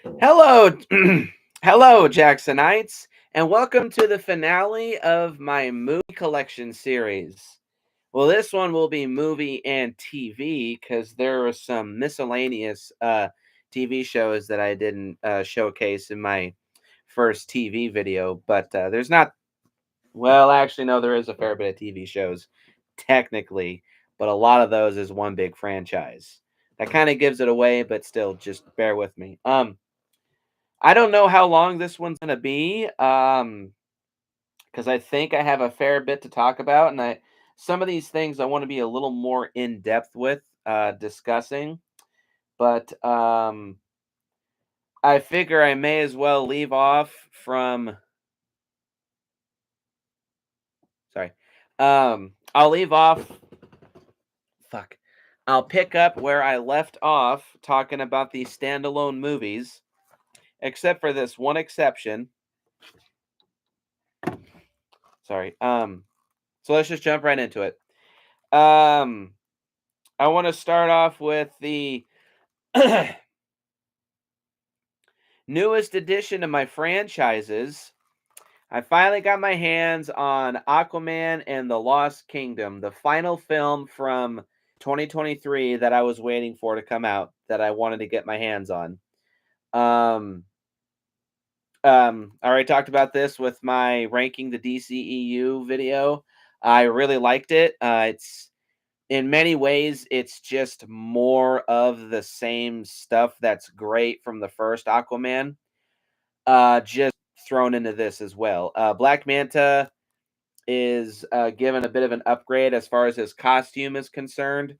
Hello, hello, Jacksonites, and welcome to the finale of my movie collection series. Well, this one will be movie and TV because there are some miscellaneous TV shows that I didn't showcase in my first TV video, but there's not. Well, actually, no, there is a fair bit of TV shows, technically, but a lot of those is one big franchise. That kind of gives it away, but still, just bear with me. I don't know how long this one's gonna be, because I think I have a fair bit to talk about, and I some of these things I want to be a little more in depth with discussing, but I figure I may as well leave off from. Sorry, I'll leave off. Fuck, I'll pick up where I left off talking about these standalone movies, except for this one exception. Sorry. So let's just jump right into it. Um, I want to start off with the newest addition to my franchises. I finally got my hands on Aquaman and the Lost Kingdom, the final film from 2023 that I was waiting for to come out that I wanted to get my hands on. Um, I already talked about this with my ranking the DCEU video. I really liked it. It's in many ways, it's just more of the same stuff that's great from the first Aquaman, just thrown into this as well. Black Manta is given a bit of an upgrade as far as his costume is concerned.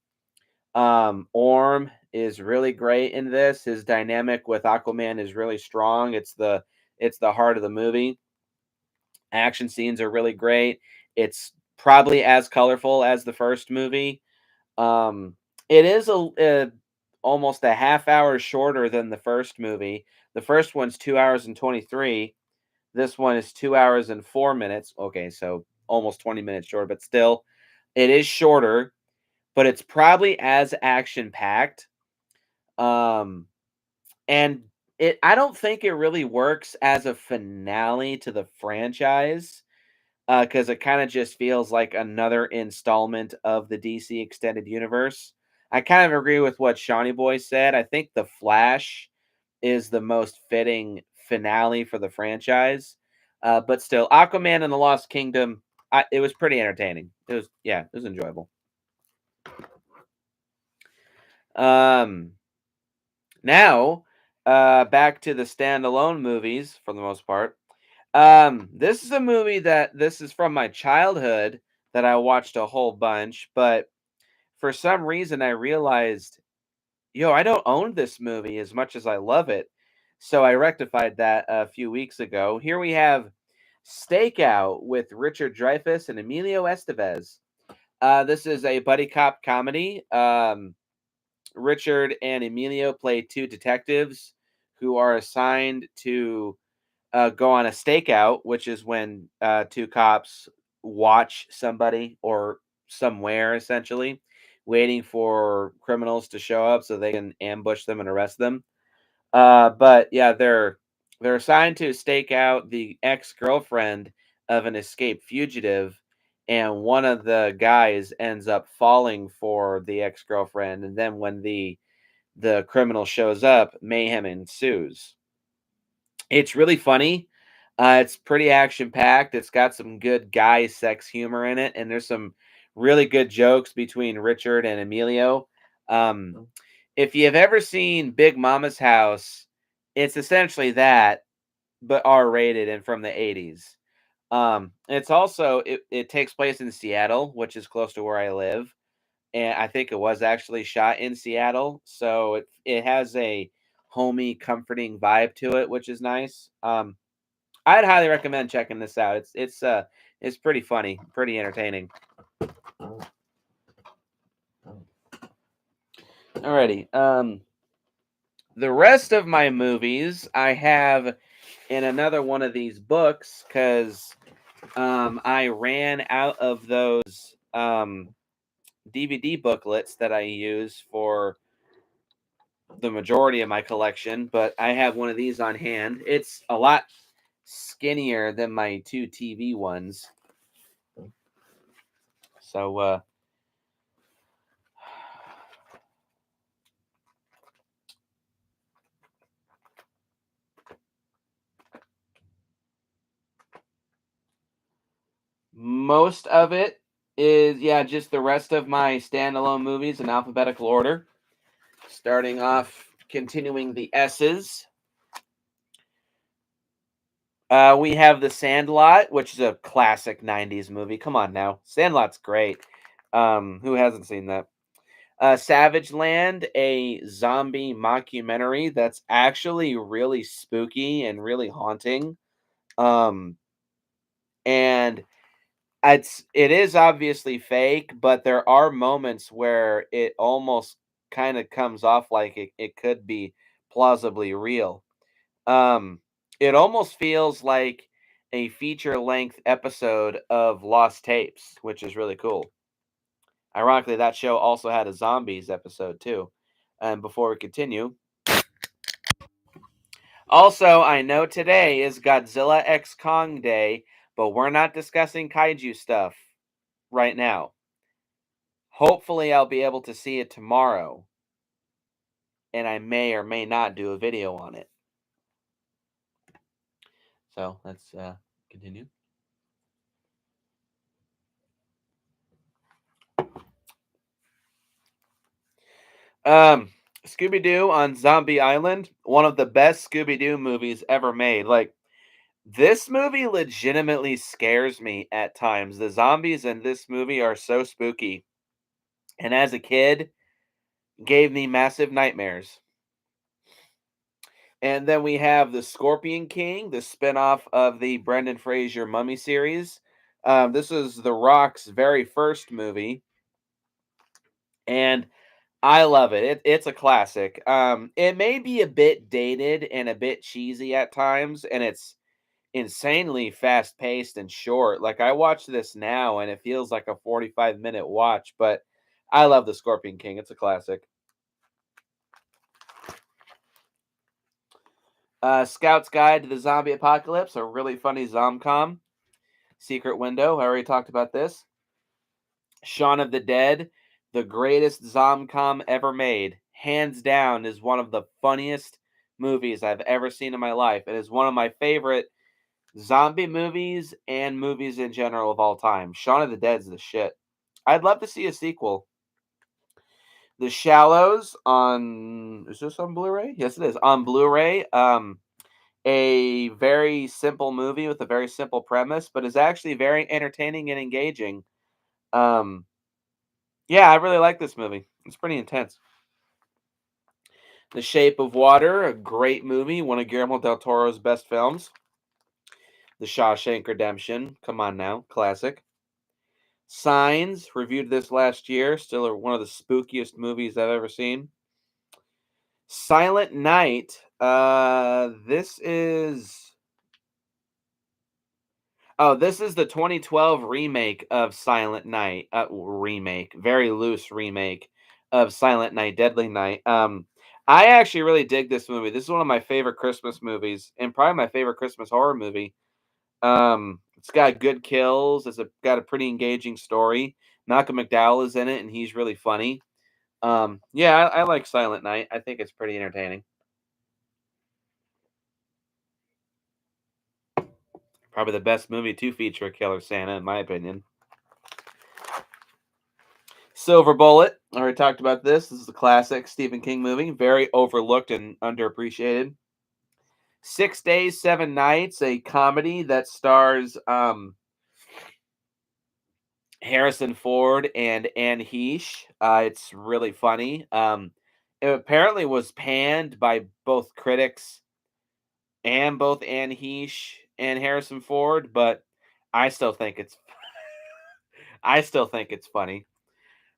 Orm is really great in this. His dynamic with Aquaman is really strong. It's the heart of the movie. Action scenes are really great. It's probably as colorful as the first movie. Um, it is almost a half hour shorter than the first movie. The first one's 2 hours and 23. This one is 2 hours and 4 minutes. Okay, so almost 20 minutes short, but still, it is shorter. But it's probably as action packed. Um, and I don't think it really works as a finale to the franchise because it kind of just feels like another installment of the DC extended universe. I kind of agree with what Shawnee Boy said. I think The Flash is the most fitting finale for the franchise. But still, Aquaman and the Lost Kingdom, it was pretty entertaining. It was enjoyable. Um, Now, back to the standalone movies for the most part. This is a movie that this is from my childhood that I watched a whole bunch, but for some reason I realized, I don't own this movie as much as I love it. So I rectified that a few weeks ago. Here we have Stakeout with Richard Dreyfuss and Emilio Estevez. This is a buddy cop comedy. Richard and Emilio play two detectives who are assigned to go on a stakeout, which is when two cops watch somebody or somewhere essentially, waiting for criminals to show up so they can ambush them and arrest them. But yeah, they're assigned to stake out the ex girlfriend of an escaped fugitive, and one of the guys ends up falling for the ex girlfriend, and then when the criminal shows up, mayhem ensues. It's really funny. It's pretty action packed. It's got some good guy sex humor in it, and there's some really good jokes between Richard and Emilio. Um, if you've ever seen Big Mama's House, it's essentially that, but R rated and from the 80s. It's also it takes place in Seattle, which is close to where I live, and I think it was actually shot in Seattle, so it has a homey, comforting vibe to it, which is nice. I'd highly recommend checking this out. It's pretty funny, pretty entertaining. Alrighty. The rest of my movies I have in another one of these books because I ran out of those DVD booklets that I use for the majority of my collection, but I have one of these on hand. It's a lot skinnier than my two TV ones. So most of it is, yeah, just the rest of my standalone movies in alphabetical order. Starting off, continuing the S's. We have The Sandlot, which is a classic 90s movie. Come on now. Sandlot's great. Who hasn't seen that? Savage Land, a zombie mockumentary that's actually really spooky and really haunting. Um, and it is obviously fake, but there are moments where it almost kind of comes off like it could be plausibly real. Um, it almost feels like a feature length episode of Lost Tapes, which is really cool. Ironically, that show also had a zombies episode too. And before we continue, also, I know today is Godzilla X Kong Day, but we're not discussing kaiju stuff right now. Hopefully, I'll be able to see it tomorrow, and I may or may not do a video on it. So let's continue. Scooby Doo on Zombie Island, one of the best Scooby Doo movies ever made. Like, this movie legitimately scares me at times. The zombies in this movie are so spooky, and as a kid, gave me massive nightmares. And then we have The Scorpion King, the spinoff of the Brendan Fraser Mummy series. This is The Rock's very first movie, and I love it. It's a classic. It may be a bit dated and a bit cheesy at times, and it's insanely fast paced and short. Like, I watch this now, and it feels like a 45-minute watch, but I love The Scorpion King. It's a classic. Scout's Guide to the Zombie Apocalypse, a really funny zomcom. Secret Window, I already talked about this. Shaun of the Dead, the greatest zomcom ever made. Hands down, is one of the funniest movies I've ever seen in my life. It is one of my favorite zombie movies and movies in general of all time. Shaun of the Dead's the shit. I'd love to see a sequel. The Shallows on, is this on Blu-ray? Yes, it is on Blu-ray. A very simple movie with a very simple premise, but is actually very entertaining and engaging. Um, yeah, I really like this movie. It's pretty intense. The Shape of Water, a great movie, one of Guillermo del Toro's best films. The Shawshank Redemption, come on now, classic. Signs, reviewed this last year, still one of the spookiest movies I've ever seen. Silent Night, this is the 2012 remake of Silent Night. Remake, very loose remake of Silent Night, Deadly Night. I actually really dig this movie. This is one of my favorite Christmas movies, and probably my favorite Christmas horror movie. It's got good kills. Got a pretty engaging story. Malcolm McDowell is in it, and he's really funny. Yeah, I like Silent Night. I think it's pretty entertaining. Probably the best movie to feature a killer Santa, in my opinion. Silver Bullet. I already talked about this. This is a classic Stephen King movie, very overlooked and underappreciated. 6 Days, 7 Nights, a comedy that stars Harrison Ford and Anne Heche. It's really funny. It apparently was panned by both critics and both Anne Heche and Harrison Ford, but I still think it's I still think it's funny.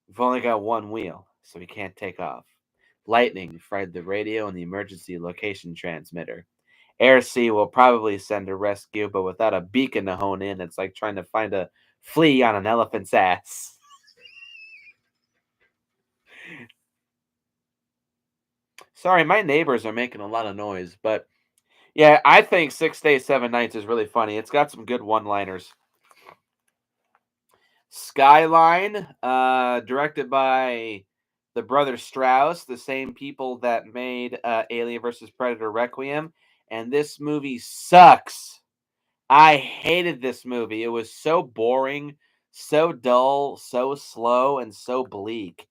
We've only got one wheel, so we can't take off. Lightning fried the radio and the emergency location transmitter. Air Sea will probably send a rescue, but without a beacon to hone in, it's like trying to find a flea on an elephant's ass. Sorry, my neighbors are making a lot of noise, but yeah, I think 6 Days, 7 Nights is really funny. It's got some good one-liners. Skyline, directed by the brothers Strauss, the same people that made Alien versus Predator Requiem, and this movie sucks. I hated this movie. It was so boring, so dull, so slow, and so bleak.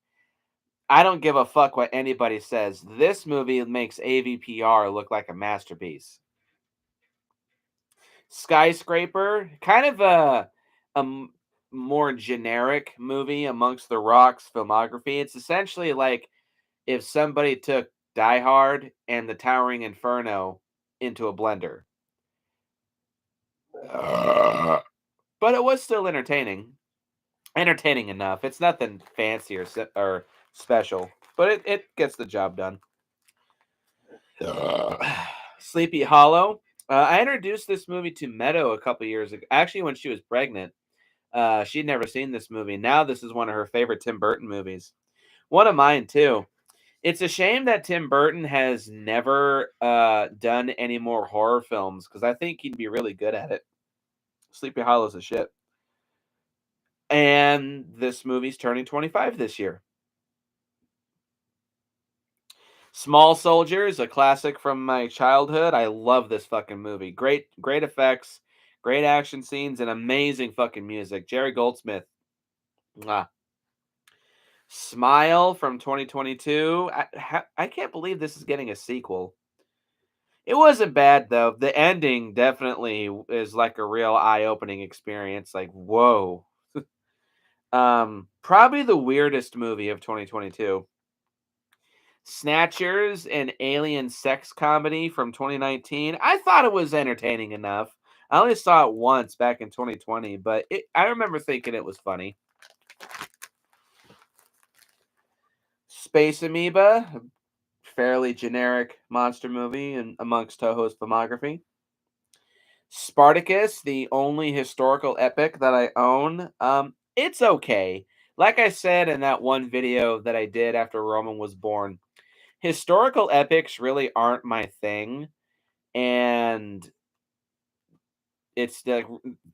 I don't give a fuck what anybody says. This movie makes AVPR look like a masterpiece. Skyscraper, kind of a more generic movie amongst the Rock's filmography. It's essentially like if somebody took Die Hard and The Towering Inferno into a blender. But it was still entertaining. Entertaining enough. It's nothing fancy or special, but it gets the job done. Sleepy Hollow. I introduced this movie to Meadow a couple years ago. Actually, when she was pregnant, she'd never seen this movie. Now this is one of her favorite Tim Burton movies. One of mine too. It's a shame that Tim Burton has never done any more horror films because I think he'd be really good at it. Sleepy Hollow's a shit. And this movie's turning 25 this year. Small Soldiers, a classic from my childhood. I love this fucking movie. Great effects, great action scenes, and amazing fucking music. Jerry Goldsmith. Mwah. Smile from 2022. I can't believe this is getting a sequel. It wasn't bad though. The ending definitely is like a real eye-opening experience. Like, whoa. Probably the weirdest movie of 2022. Snatchers, an alien sex comedy from 2019. I thought it was entertaining enough. I only saw it once back in 2020, but I remember thinking it was funny. Space Amoeba, fairly generic monster movie and amongst Toho's filmography. Spartacus, the only historical epic that I own. It's okay. Like I said in that one video that I did after Roman was born, historical epics really aren't my thing, and it's like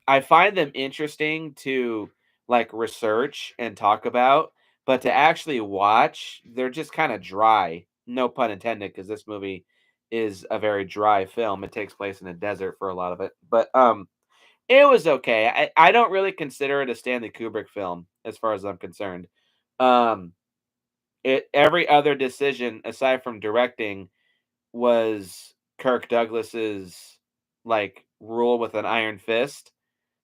I find them interesting to like research and talk about, but to actually watch, they're just kind of dry. No pun intended, because this movie is a very dry film. It takes place in a desert for a lot of it, but it was okay. I don't really consider it a Stanley Kubrick film as far as I'm concerned. Um, it every other decision aside from directing was Kirk Douglas's like rule with an iron fist.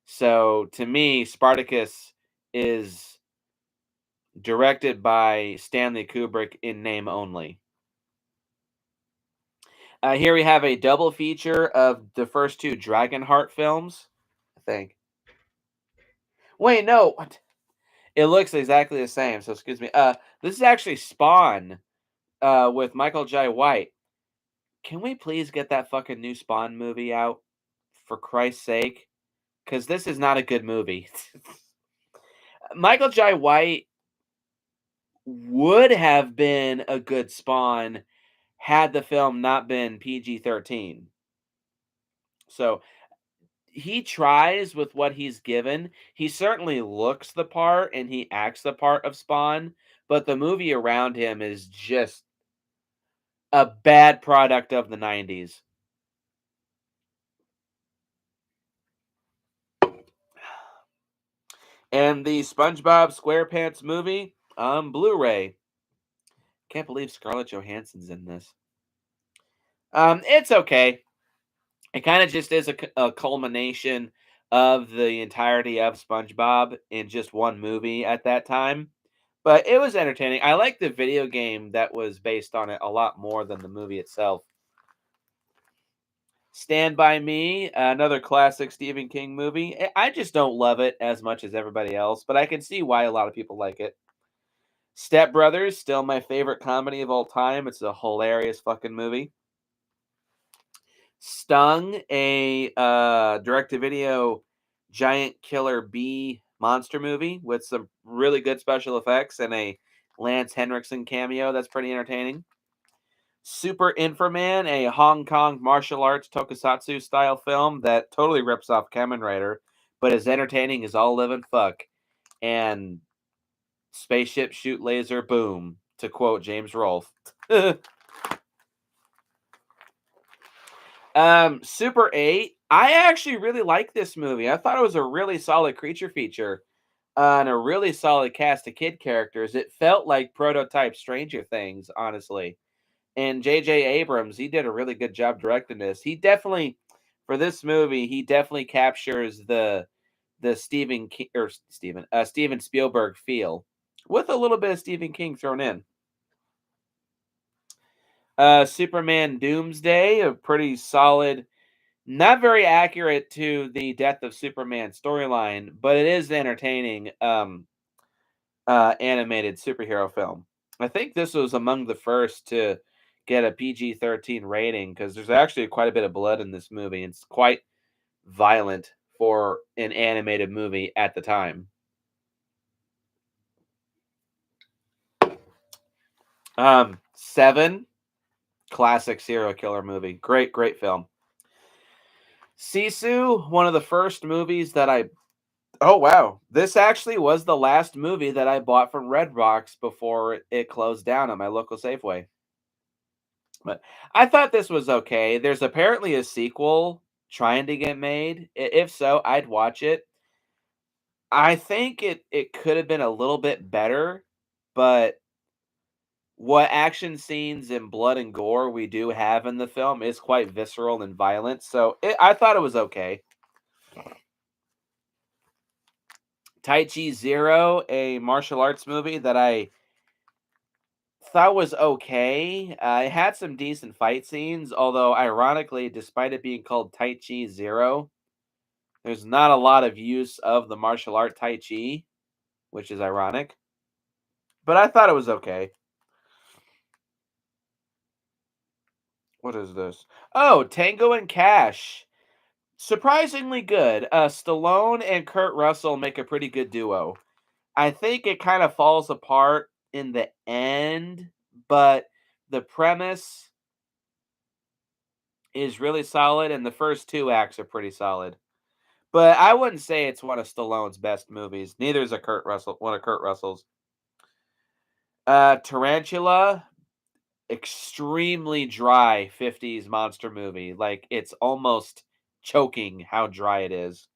So to me, Spartacus is directed by Stanley Kubrick in name only. Here we have a double feature of the first two Dragonheart films. I think. Wait, no. What? It looks exactly the same. So excuse me. This is actually Spawn. With Michael J. White. Can we please get that fucking new Spawn movie out? For Christ's sake. Because this is not a good movie. Michael J. White would have been a good Spawn had the film not been PG-13. So he tries with what he's given. He certainly looks the part and he acts the part of Spawn, but the movie around him is just a bad product of the 90s. And the SpongeBob SquarePants movie on Blu-ray. Can't believe Scarlett Johansson's in this. It's okay. It kind of just is a culmination of the entirety of SpongeBob in just one movie at that time. But it was entertaining. I like the video game that was based on it a lot more than the movie itself. Stand By Me, another classic Stephen King movie. I just don't love it as much as everybody else, but I can see why a lot of people like it. Step Brothers, still my favorite comedy of all time. It's a hilarious fucking movie. Stung, a direct-to-video giant killer bee monster movie with some really good special effects and a Lance Henriksen cameo that's pretty entertaining. Super Inframan, a Hong Kong martial arts tokusatsu style film that totally rips off Kamen Rider, but is entertaining as all living fuck. And spaceship shoot laser boom, to quote James Rolfe. Super 8. I actually really like this movie. I thought it was a really solid creature feature and a really solid cast of kid characters. It felt like prototype Stranger Things, honestly. And J.J. Abrams, he did a really good job directing this. He definitely, for this movie, he definitely captures the Stephen King, or Steven Spielberg feel with a little bit of Stephen King thrown in. Superman Doomsday, a pretty solid, not very accurate to the Death of Superman storyline, but it is entertaining. Animated superhero film. I think this was among the first to get a PG-13 rating because there's actually quite a bit of blood in this movie. It's quite violent for an animated movie at the time. Seven, classic serial killer movie. Great, great film. Sisu, one of the first movies that I. Oh wow, this actually was the last movie that I bought from Redbox before it closed down at my local Safeway. But I thought this was okay. There's apparently a sequel trying to get made. If so, I'd watch it. I think it could have been a little bit better, but what action scenes and blood and gore we do have in the film is quite visceral and violent. So I thought it was okay. Tai Chi Zero, a martial arts movie that I thought was okay. It had some decent fight scenes, although ironically, despite it being called Tai Chi Zero, there's not a lot of use of the martial art Tai Chi, which is ironic. But I thought it was okay. What is this? Oh, Tango and Cash. Surprisingly good. Stallone and Kurt Russell make a pretty good duo. I think it kind of falls apart in the end, but the premise is really solid, and the first two acts are pretty solid. But I wouldn't say it's one of Stallone's best movies. Neither is a Kurt Russell one of Kurt Russell's. Tarantula, extremely dry 50s monster movie. Like it's almost choking how dry it is.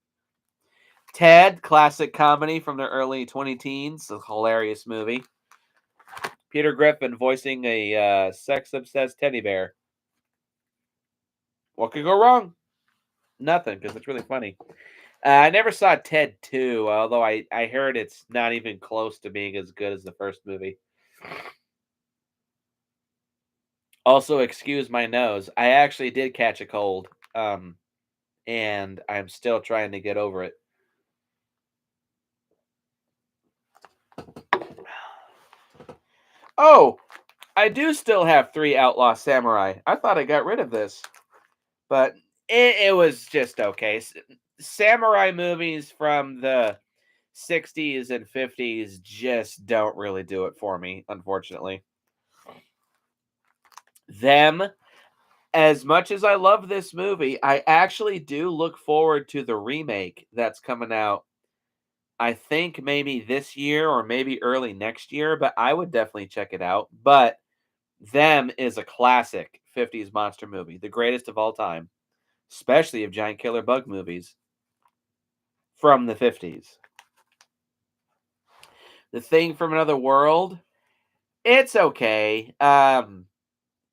Ted, classic comedy from the early 20 teens, a hilarious movie. Peter Griffin voicing a sex obsessed teddy bear. What could go wrong? Nothing, because it's really funny. I never saw Ted 2, although I heard it's not even close to being as good as the first movie. Also, excuse my nose. I actually did catch a cold, and I'm still trying to get over it. Oh, I do still have 3 Outlaw Samurai. I thought I got rid of this, but it was just okay. Samurai movies from the 60s and 50s just don't really do it for me, unfortunately. Them, as much as I love this movie, I actually do look forward to the remake that's coming out. I think maybe this year or maybe early next year, but I would definitely check it out. But Them is a classic 50s monster movie, the greatest of all time, especially of giant killer bug movies from the 50s. The Thing from Another World, it's okay.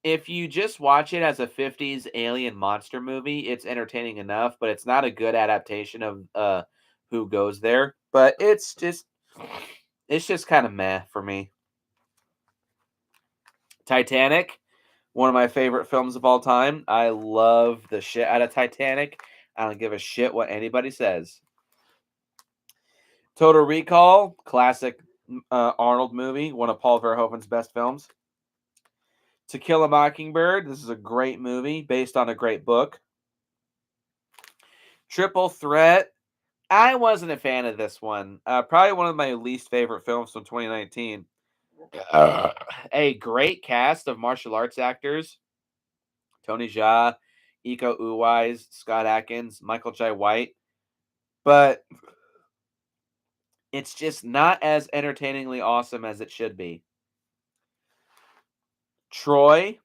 If you just watch it as a 50s alien monster movie, it's entertaining enough, but it's not a good adaptation of Who Goes There. But it's just kind of meh for me. Titanic, one of my favorite films of all time. I love the shit out of Titanic. I don't give a shit what anybody says. Total Recall, classic Arnold movie, one of Paul Verhoeven's best films. To Kill a Mockingbird, this is a great movie based on a great book. Triple Threat, I wasn't a fan of this one. Probably one of my least favorite films from 2019. A great cast of martial arts actors: Tony Jaa, Iko Uwais, Scott Atkins, Michael Jai White. But it's just not as entertainingly awesome as it should be. Troy,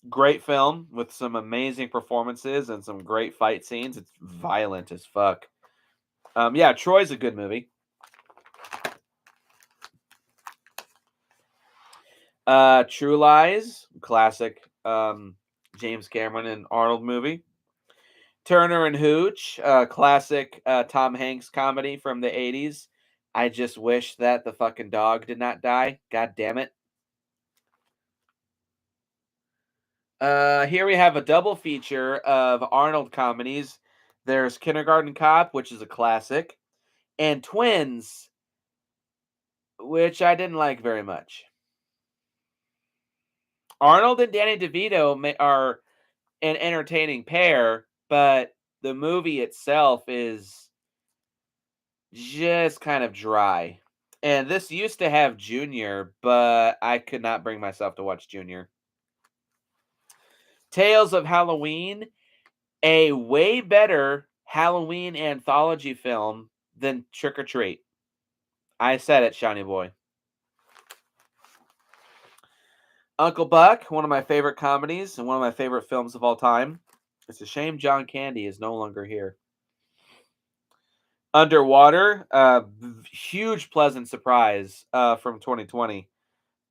great film with some amazing performances and some great fight scenes. It's violent as fuck. Yeah, Troy's a good movie. True Lies, classic James Cameron and Arnold movie. Turner and Hooch, classic Tom Hanks comedy from the 80s. I just wish that the fucking dog did not die. God damn it. Here we have a double feature of Arnold comedies. There's Kindergarten Cop, which is a classic, and Twins, which I didn't like very much. Arnold and Danny DeVito are an entertaining pair, but the movie itself is just kind of dry. And this used to have Junior, but I could not bring myself to watch Junior. Tales of Halloween, a way better Halloween anthology film than Trick or Treat. I said it, Shiny Boy. Uncle Buck, one of my favorite comedies and one of my favorite films of all time. It's a shame John Candy is no longer here. Underwater, huge pleasant surprise from 2020.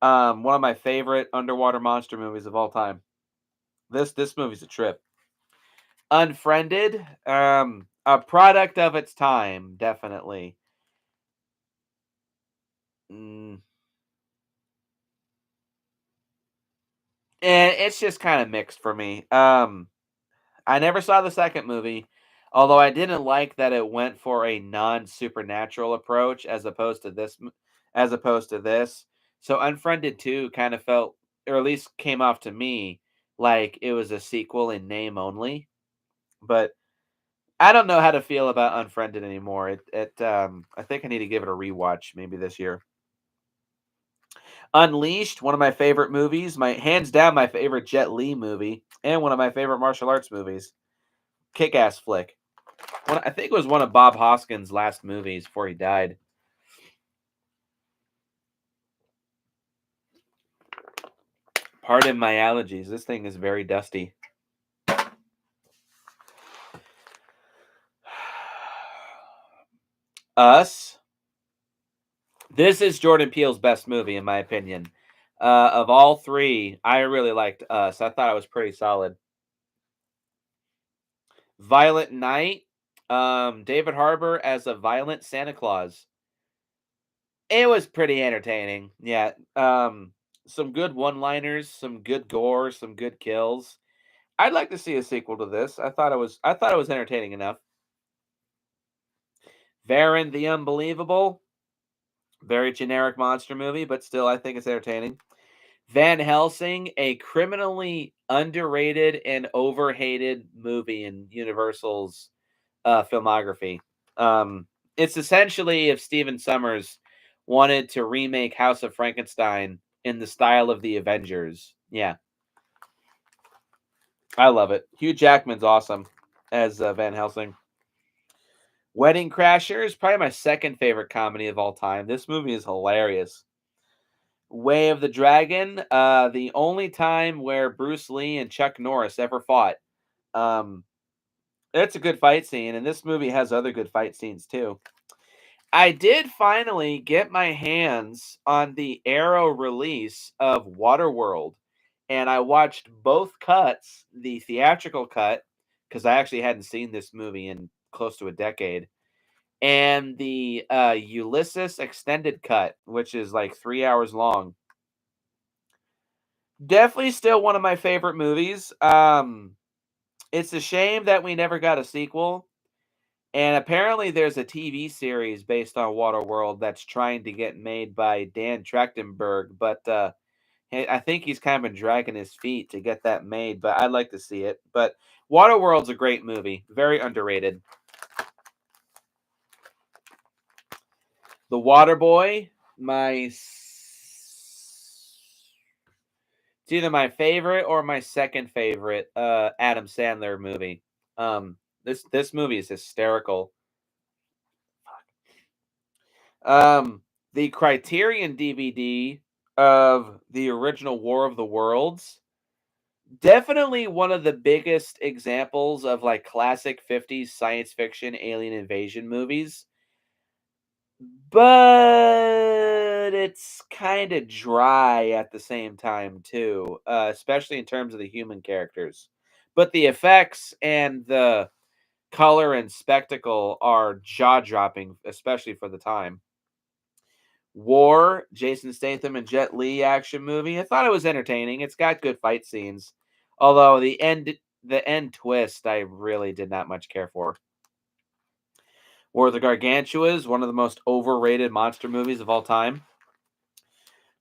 One of my favorite underwater monster movies of all time. This movie's a trip. Unfriended, a product of its time, definitely. Mm, and it's just kind of mixed for me. I never saw the second movie, although I didn't like that it went for a non-supernatural approach as opposed to this. So Unfriended 2 kind of felt, or at least came off to me, like it was a sequel in name only. But I don't know how to feel about Unfriended anymore. I think I need to give it a rewatch maybe this year. Unleashed, one of my favorite movies, my hands down my favorite Jet Li movie, and one of my favorite martial arts movies. Kick-ass flick. I think it was one of Bob Hoskins' last movies before he died. Pardon my allergies. This thing is very dusty. Us. This is Jordan Peele's best movie, in my opinion. Of all three, I really liked Us. I thought it was pretty solid. Violent Night. David Harbour as a violent Santa Claus. It was pretty entertaining. Yeah. Some good one-liners, some good gore, some good kills. I'd like to see a sequel to this. I thought it was entertaining enough. Varan the Unbelievable. Very generic monster movie, but still I think it's entertaining. Van Helsing, a criminally underrated and overhated movie in Universal's filmography. It's essentially if Stephen Sommers wanted to remake House of Frankenstein in the style of the Avengers. Yeah, I love it. Hugh Jackman's awesome as Van Helsing. Wedding Crashers, probably my second favorite comedy of all time. This movie is hilarious. Way of the Dragon, the only time where Bruce Lee and Chuck Norris ever fought. Um, it's a good fight scene, and this movie has other good fight scenes too. I did finally get my hands on the Arrow release of Waterworld, and I watched both cuts, the theatrical cut, because I actually hadn't seen this movie in close to a decade, and the Ulysses extended cut, which is like 3 hours long. Definitely still one of my favorite movies. It's a shame that we never got a sequel. And apparently there's a TV series based on Waterworld that's trying to get made by Dan Trachtenberg, but I think he's kind of been dragging his feet to get that made, but I'd like to see it. But Waterworld's a great movie, very underrated. The Waterboy, my It's either my favorite or my second favorite Adam Sandler movie. This movie is hysterical. Um, the Criterion DVD of the original War of the Worlds, definitely one of the biggest examples of like classic 50s science fiction alien invasion movies. But it's kind of dry at the same time too, especially in terms of the human characters. But the effects and the color and spectacle are jaw-dropping, especially for the time. War, Jason Statham and Jet Li action movie. I thought it was entertaining. It's got good fight scenes. Although the end twist I really did not much care for. War of the Gargantuas, one of the most overrated monster movies of all time.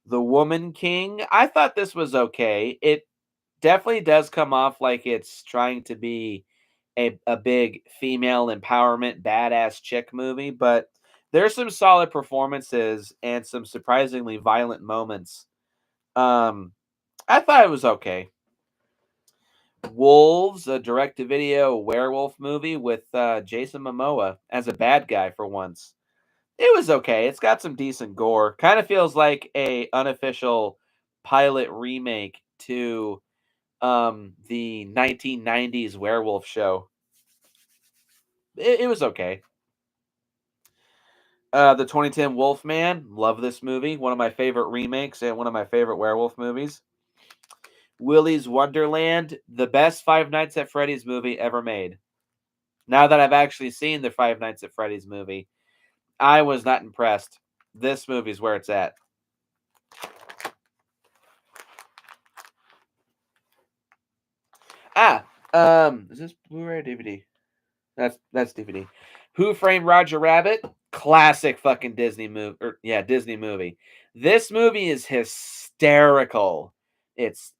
The Woman King, I thought this was okay. It definitely does come off like it's trying to be a big female empowerment badass chick movie, but there's some solid performances and some surprisingly violent moments. Um, I thought it was okay. Wolves, a direct-to-video werewolf movie with Jason Momoa as a bad guy for once. It was okay. It's got some decent gore. Kind of feels like a unofficial pilot remake to the 1990s werewolf show. It was okay. The 2010 Wolfman, love this movie. One of my favorite remakes and one of my favorite werewolf movies. Willy's Wonderland, the best Five Nights at Freddy's movie ever made. Now that I've actually seen the Five Nights at Freddy's movie, I was not impressed. This movie's where it's at. Ah, is this Blu-ray or DVD? That's DVD. Who Framed Roger Rabbit? Classic fucking Disney movie. Yeah, Disney movie. This movie is hysterical. It's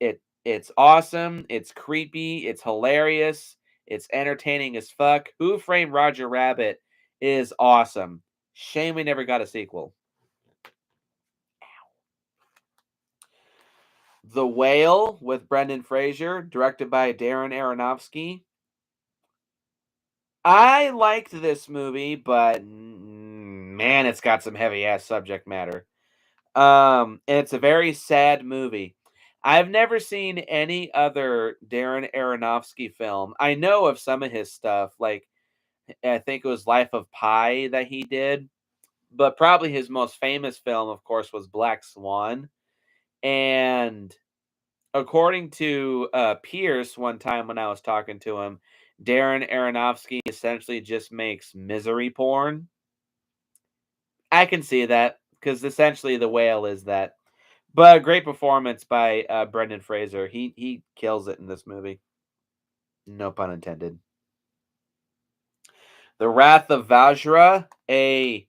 awesome. It's creepy. It's hilarious. It's entertaining as fuck. Who Framed Roger Rabbit is awesome. Shame we never got a sequel. The Whale with Brendan Fraser, directed by Darren Aronofsky. I liked this movie, but man, it's got some heavy ass subject matter. And it's a very sad movie. I've never seen any other Darren Aronofsky film. I know of some of his stuff, like I think it was Life of Pi that he did, but probably his most famous film, of course, was Black Swan. And according to Pierce, one time when I was talking to him, Darren Aronofsky essentially just makes misery porn. I can see that because essentially the whale is that. But a great performance by Brendan Fraser. He kills it in this movie. No pun intended. The Wrath of Vajra, a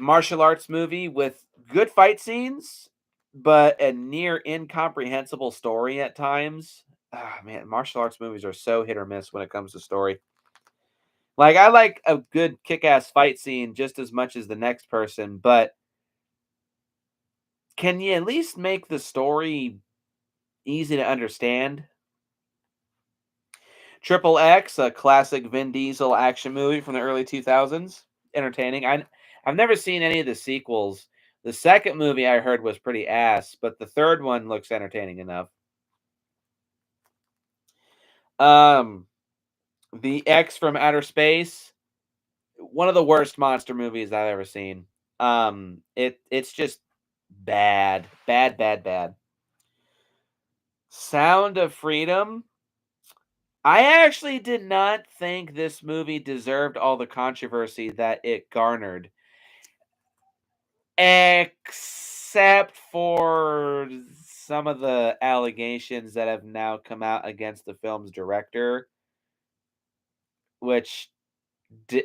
martial arts movie with good fight scenes, but a near incomprehensible story at times. Ah, man, martial arts movies are so hit or miss when it comes to story. Like I like a good kick-ass fight scene just as much as the next person, but can you at least make the story easy to understand? Triple X, a classic Vin Diesel action movie from the early 2000s. Entertaining. I've never seen any of the sequels. The second movie I heard was pretty ass, but the third one looks entertaining enough. Um, The X from Outer Space, one of the worst monster movies I've ever seen. It's just bad, bad, bad, bad. Sound of Freedom. I actually did not think this movie deserved all the controversy that it garnered, except for some of the allegations that have now come out against the film's director, which di-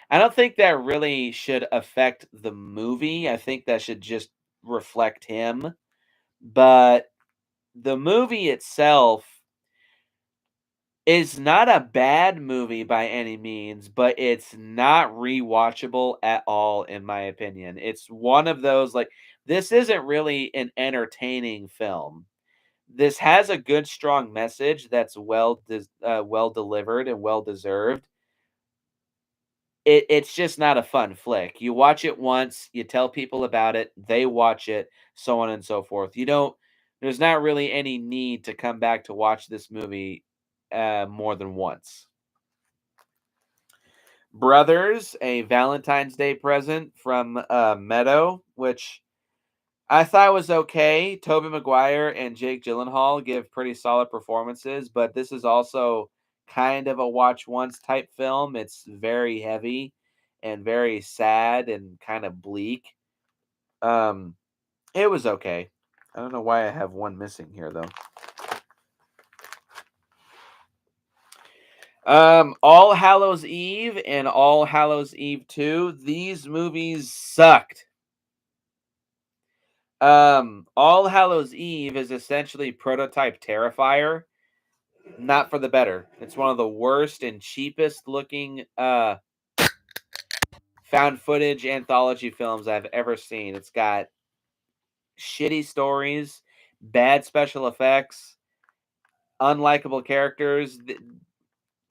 I don't think that really should affect the movie. I think that should just reflect him. But the movie itself is not a bad movie by any means, but it's not rewatchable at all, in my opinion. It's one of those like This isn't really an entertaining film. This has a good, strong message that's well delivered and well deserved. It's just not a fun flick. You watch it once, you tell people about it, they watch it, so on and so forth. You don't There's not really any need to come back to watch this movie more than once. Brothers, a Valentine's Day present from Meadow, which I thought was okay. Tobey Maguire and Jake Gyllenhaal give pretty solid performances, but this is also kind of a watch once type film. It's very heavy and very sad and kind of bleak. Um, it was okay. I don't know why I have one missing here though. All Hallows Eve and All Hallows Eve 2. These movies sucked. All Hallows Eve is essentially prototype Terrifier, not for the better. It's one of the worst and cheapest looking found footage anthology films I've ever seen. It's got shitty stories, bad special effects, unlikable characters.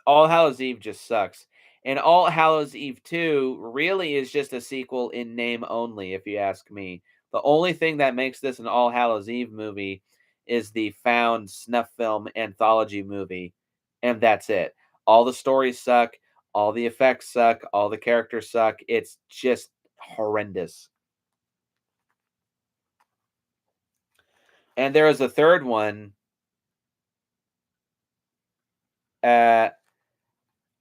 All Hallows Eve just sucks. And All Hallows Eve 2 really is just a sequel in name only, if you ask me. The only thing that makes this an All Hallows Eve movie is the found snuff film anthology movie, and that's it. All the stories suck, all the effects suck, all the characters suck. It's just horrendous. And there is a third one, uh,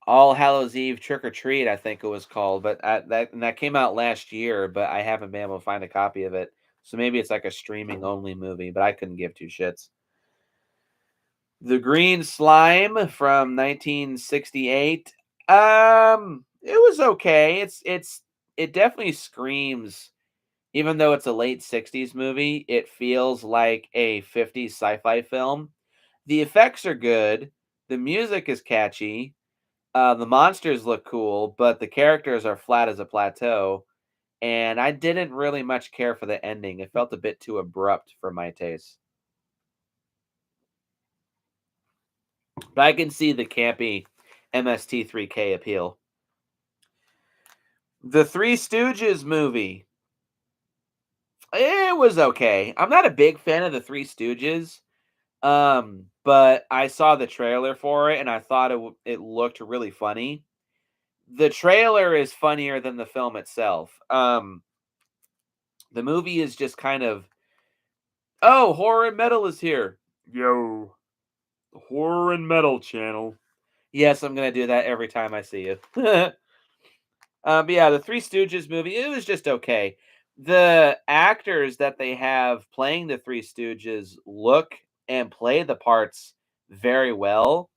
All Hallows Eve Trick or Treat, I think it was called, but that came out last year, but I haven't been able to find a copy of it. So maybe it's like a streaming only movie, but I couldn't give two shits. The Green Slime from 1968. It was okay. It definitely screams, even though it's a late 60s movie, it feels like a 50s sci-fi film. The effects are good, the music is catchy, the monsters look cool, but the characters are flat as a plateau, and I didn't really much care for the ending. It felt a bit too abrupt for my taste. But I can see the campy MST3K appeal. The Three Stooges movie. It was okay. I'm not a big fan of the Three Stooges, but I saw the trailer for it and I thought it looked really funny. The trailer is funnier than the film itself. The movie is just kind of, oh, horror and metal is here. Yo, horror and metal channel. Yes, I'm gonna do that every time I see you. But yeah, the Three Stooges movie, it was just okay. The actors that they have playing the Three Stooges look and play the parts very well.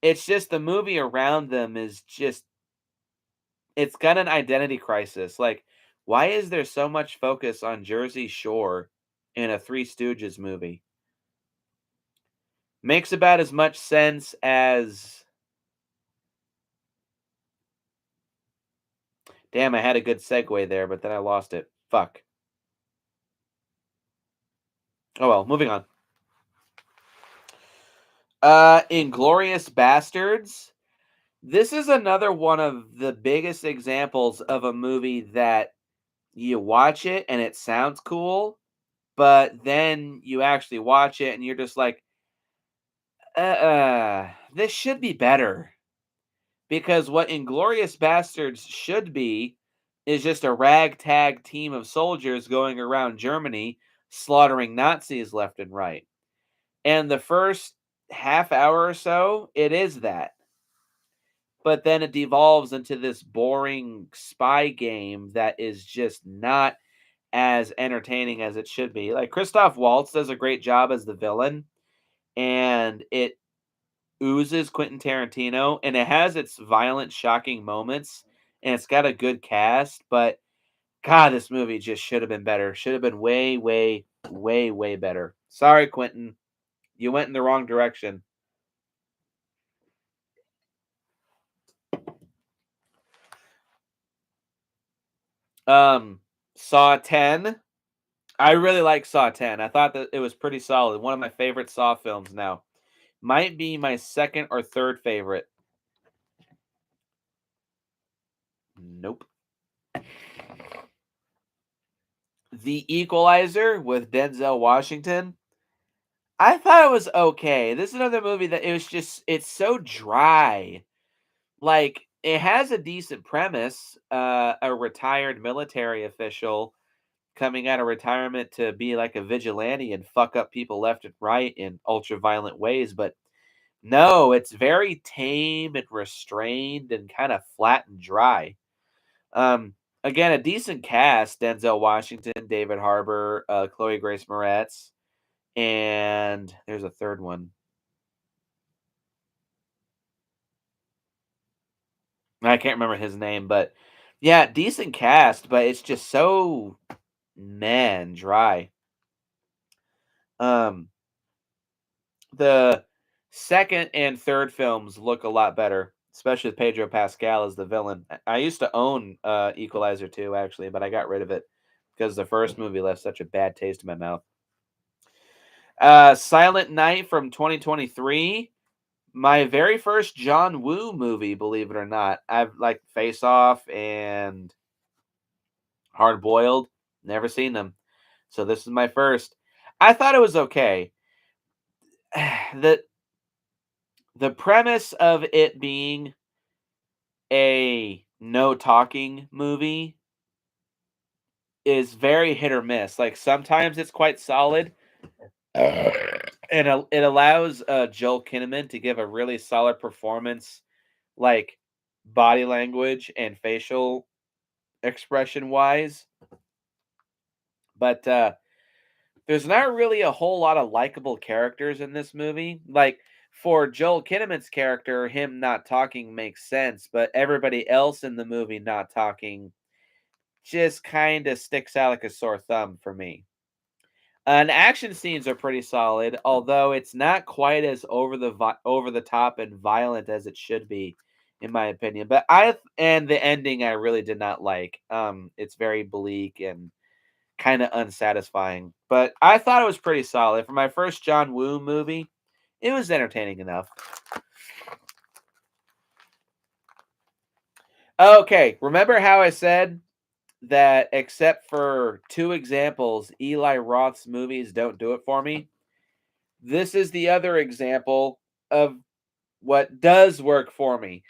It's just the movie around them is just, it's got an identity crisis. Like, why is there so much focus on Jersey Shore in a Three Stooges movie? Makes about as much sense as, damn, I had a good segue there, but then I lost it. Fuck. Oh well, moving on. Inglorious Bastards. This is another one of the biggest examples of a movie that you watch it and it sounds cool, but then you actually watch it and you're just like, this should be better. Because what Inglorious Bastards should be is just a ragtag team of soldiers going around Germany slaughtering Nazis left and right. And the first half hour or so, it is that. But then it devolves into this boring spy game that is just not as entertaining as it should be. Like Christoph Waltz does a great job as the villain, and it oozes Quentin Tarantino, and it has its violent, shocking moments, and it's got a good cast. But God, this movie just should have been better. Should have been way, way, way, way better. Sorry, Quentin, you went in the wrong direction. Um, Saw 10. I really like Saw 10. I thought that it was pretty solid. One of my favorite Saw films now. Might be my second or third favorite. Nope. The Equalizer with Denzel Washington. I thought it was okay. This is another movie that it's so dry. Like, it has a decent premise. A retired military official coming out of retirement to be like a vigilante and fuck up people left and right in ultra violent ways. But no, it's very tame and restrained and kind of flat and dry. Um, Again, a decent cast: Denzel Washington, David Harbour, Chloe Grace Moretz, and there's a third one. I can't remember his name, but yeah, decent cast, but it's just so man dry. Um, the second and third films look a lot better, especially with Pedro Pascal as the villain. I used to own Equalizer 2 actually, but I got rid of it because the first movie left such a bad taste in my mouth. Silent Night from 2023. My very first John Woo movie, believe it or not. I've like Face Off and Hard Boiled. Never seen them. So this is my first. I thought it was okay. the the premise of it being a no talking movie is very hit or miss. Like sometimes it's quite solid, and it allows Joel Kinnaman to give a really solid performance, like body language and facial expression wise. But there's not really a whole lot of likable characters in this movie. Like for Joel Kinnaman's character, him not talking makes sense, but everybody else in the movie not talking just kind of sticks out like a sore thumb for me. And action scenes are pretty solid, although it's not quite as over the top and violent as it should be, in my opinion. But and the ending I really did not like. It's very bleak and kind of unsatisfying. But I thought it was pretty solid for my first John Woo movie. It was entertaining enough. Okay, remember how I said that except for two examples, Eli Roth's movies don't do it for me? This is the other example of what does work for me.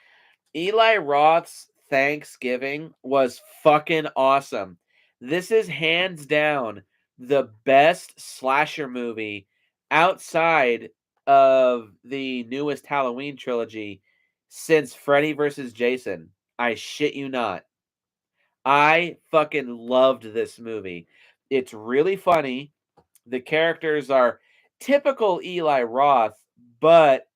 Eli Roth's Thanksgiving was fucking awesome. This is hands down the best slasher movie outside of the newest Halloween trilogy since Freddy versus Jason. I shit you not. I fucking loved this movie. It's really funny. The characters are typical Eli Roth, but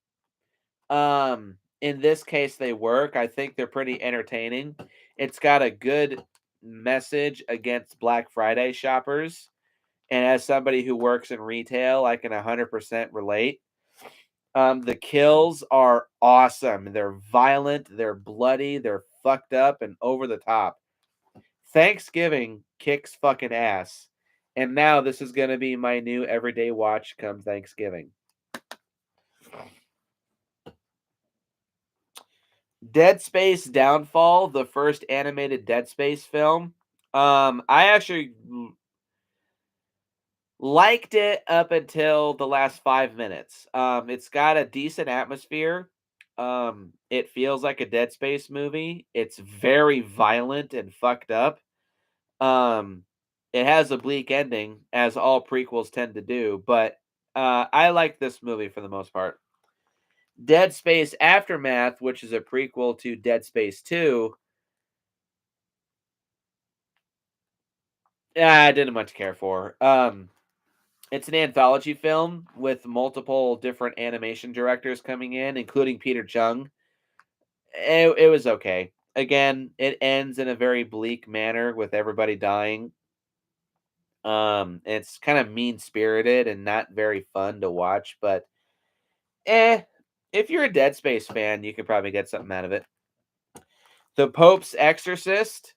in this case they work. I think they're pretty entertaining. It's got a good message against Black Friday shoppers, and as somebody who works in retail, I can 100% relate. The kills are awesome. They're violent, they're bloody, they're fucked up and over the top. Thanksgiving kicks fucking ass. And now this is going to be my new everyday watch come Thanksgiving. Dead Space Downfall, the first animated Dead Space film. I actually liked it up until the last 5 minutes. It's got a decent atmosphere. It feels like a Dead Space movie. It's very violent and fucked up. Um, it has a bleak ending, as all prequels tend to do, but I like this movie for the most part. Dead Space Aftermath, which is a prequel to Dead Space 2, I didn't much care for. It's an anthology film with multiple different animation directors coming in, including Peter Chung. It was okay. Again, it ends in a very bleak manner with everybody dying. It's kind of mean spirited and not very fun to watch, but eh, if you're a Dead Space fan, you could probably get something out of it. The Pope's Exorcist,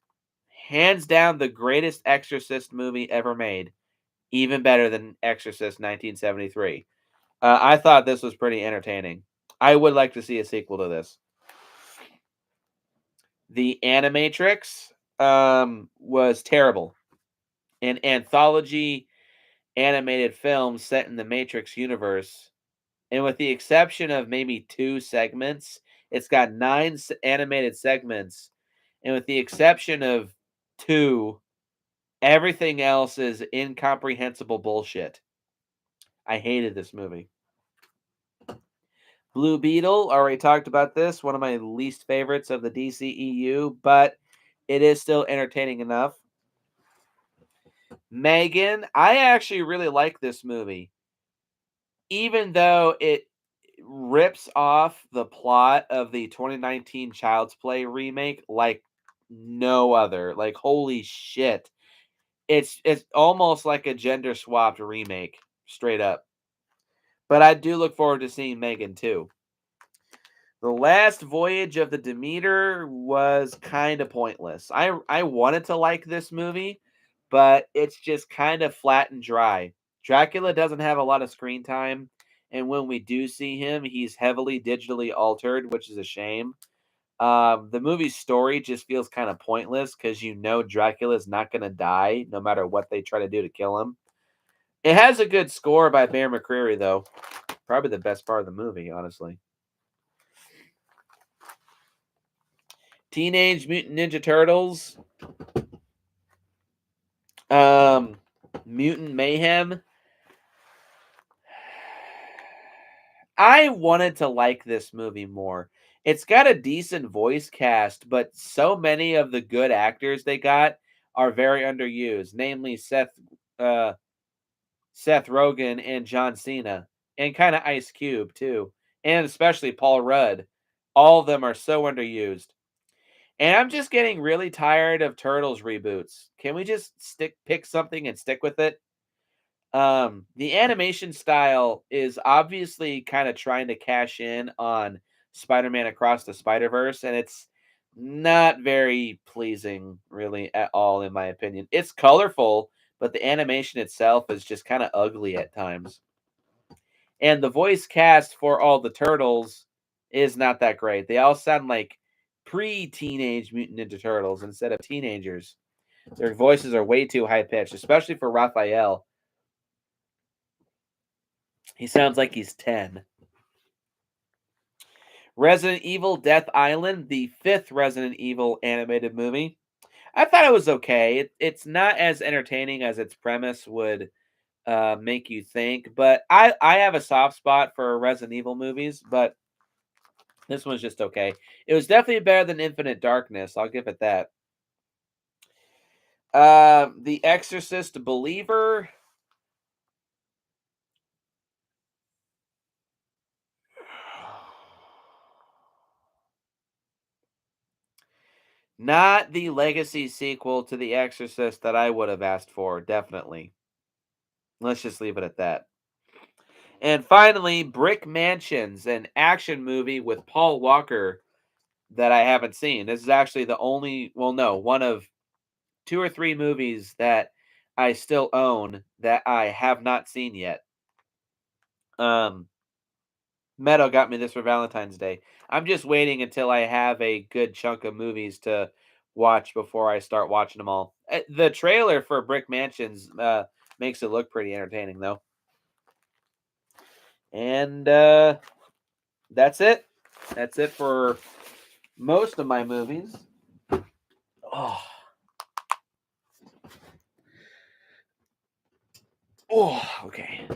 hands down the greatest Exorcist movie ever made. even better than Exorcist 1973. I thought this was pretty entertaining. I would like to see a sequel to this. The Animatrix was terrible. An anthology animated film set in the Matrix universe. And with the exception of maybe two segments, it's got nine animated segments. And with the exception of two, everything else is incomprehensible bullshit. I hated this movie. Blue Beetle, already talked about this, one of my least favorites of the DCEU, but it is still entertaining enough. Megan, I actually really like this movie. Even though it rips off the plot of the 2019 Child's Play remake like no other. Like holy shit. It's almost like a gender swapped remake, straight up. But I do look forward to seeing Megan too. The last voyage of the Demeter was kind of pointless. I wanted to like this movie, but it's just kind of flat and dry. Dracula doesn't have a lot of screen time, and when we do see him, he's heavily digitally altered, which is a shame. The movie's story just feels kind of pointless because you know Dracula's not going to die no matter what they try to do to kill him. It has a good score by Bear McCreary, though. Probably the best part of the movie, honestly. Teenage Mutant Ninja Turtles, um, Mutant Mayhem. I wanted to like this movie more. It's got a decent voice cast, but so many of the good actors they got are very underused, namely uh, Seth Rogen and John Cena, and kind of Ice Cube too, and especially Paul Rudd. All of them are so underused. And I'm just getting really tired of Turtles reboots. Can we just pick something and stick with it? The animation style is obviously kind of trying to cash in on Spider-Man Across the Spider-Verse, and it's not very pleasing really at all in my opinion. It's colorful, but the animation itself is just kind of ugly at times. And the voice cast for all the turtles is not that great. They all sound like pre-teenage Mutant Ninja Turtles instead of teenagers. Their voices are way too high pitched, especially for Raphael. He sounds like he's 10. Resident Evil Death Island, the fifth Resident Evil animated movie. I thought it was okay. It's not as entertaining as its premise would make you think, but I have a soft spot for Resident Evil movies, but this one's just okay. It was definitely better than Infinite Darkness. I'll give it that. The Exorcist Believer. Not the legacy sequel to The Exorcist that I would have asked for, definitely. Let's just leave it at that. And finally, Brick Mansions, an action movie with Paul Walker that I haven't seen. This is actually the only, well, no, one of two or three movies that I still own that I have not seen yet. Meadow got me this for Valentine's Day. I'm just waiting until I have a good chunk of movies to watch before I start watching them all. The trailer for Brick Mansions makes it look pretty entertaining, though. And that's it. That's it for most of my movies. Oh, okay.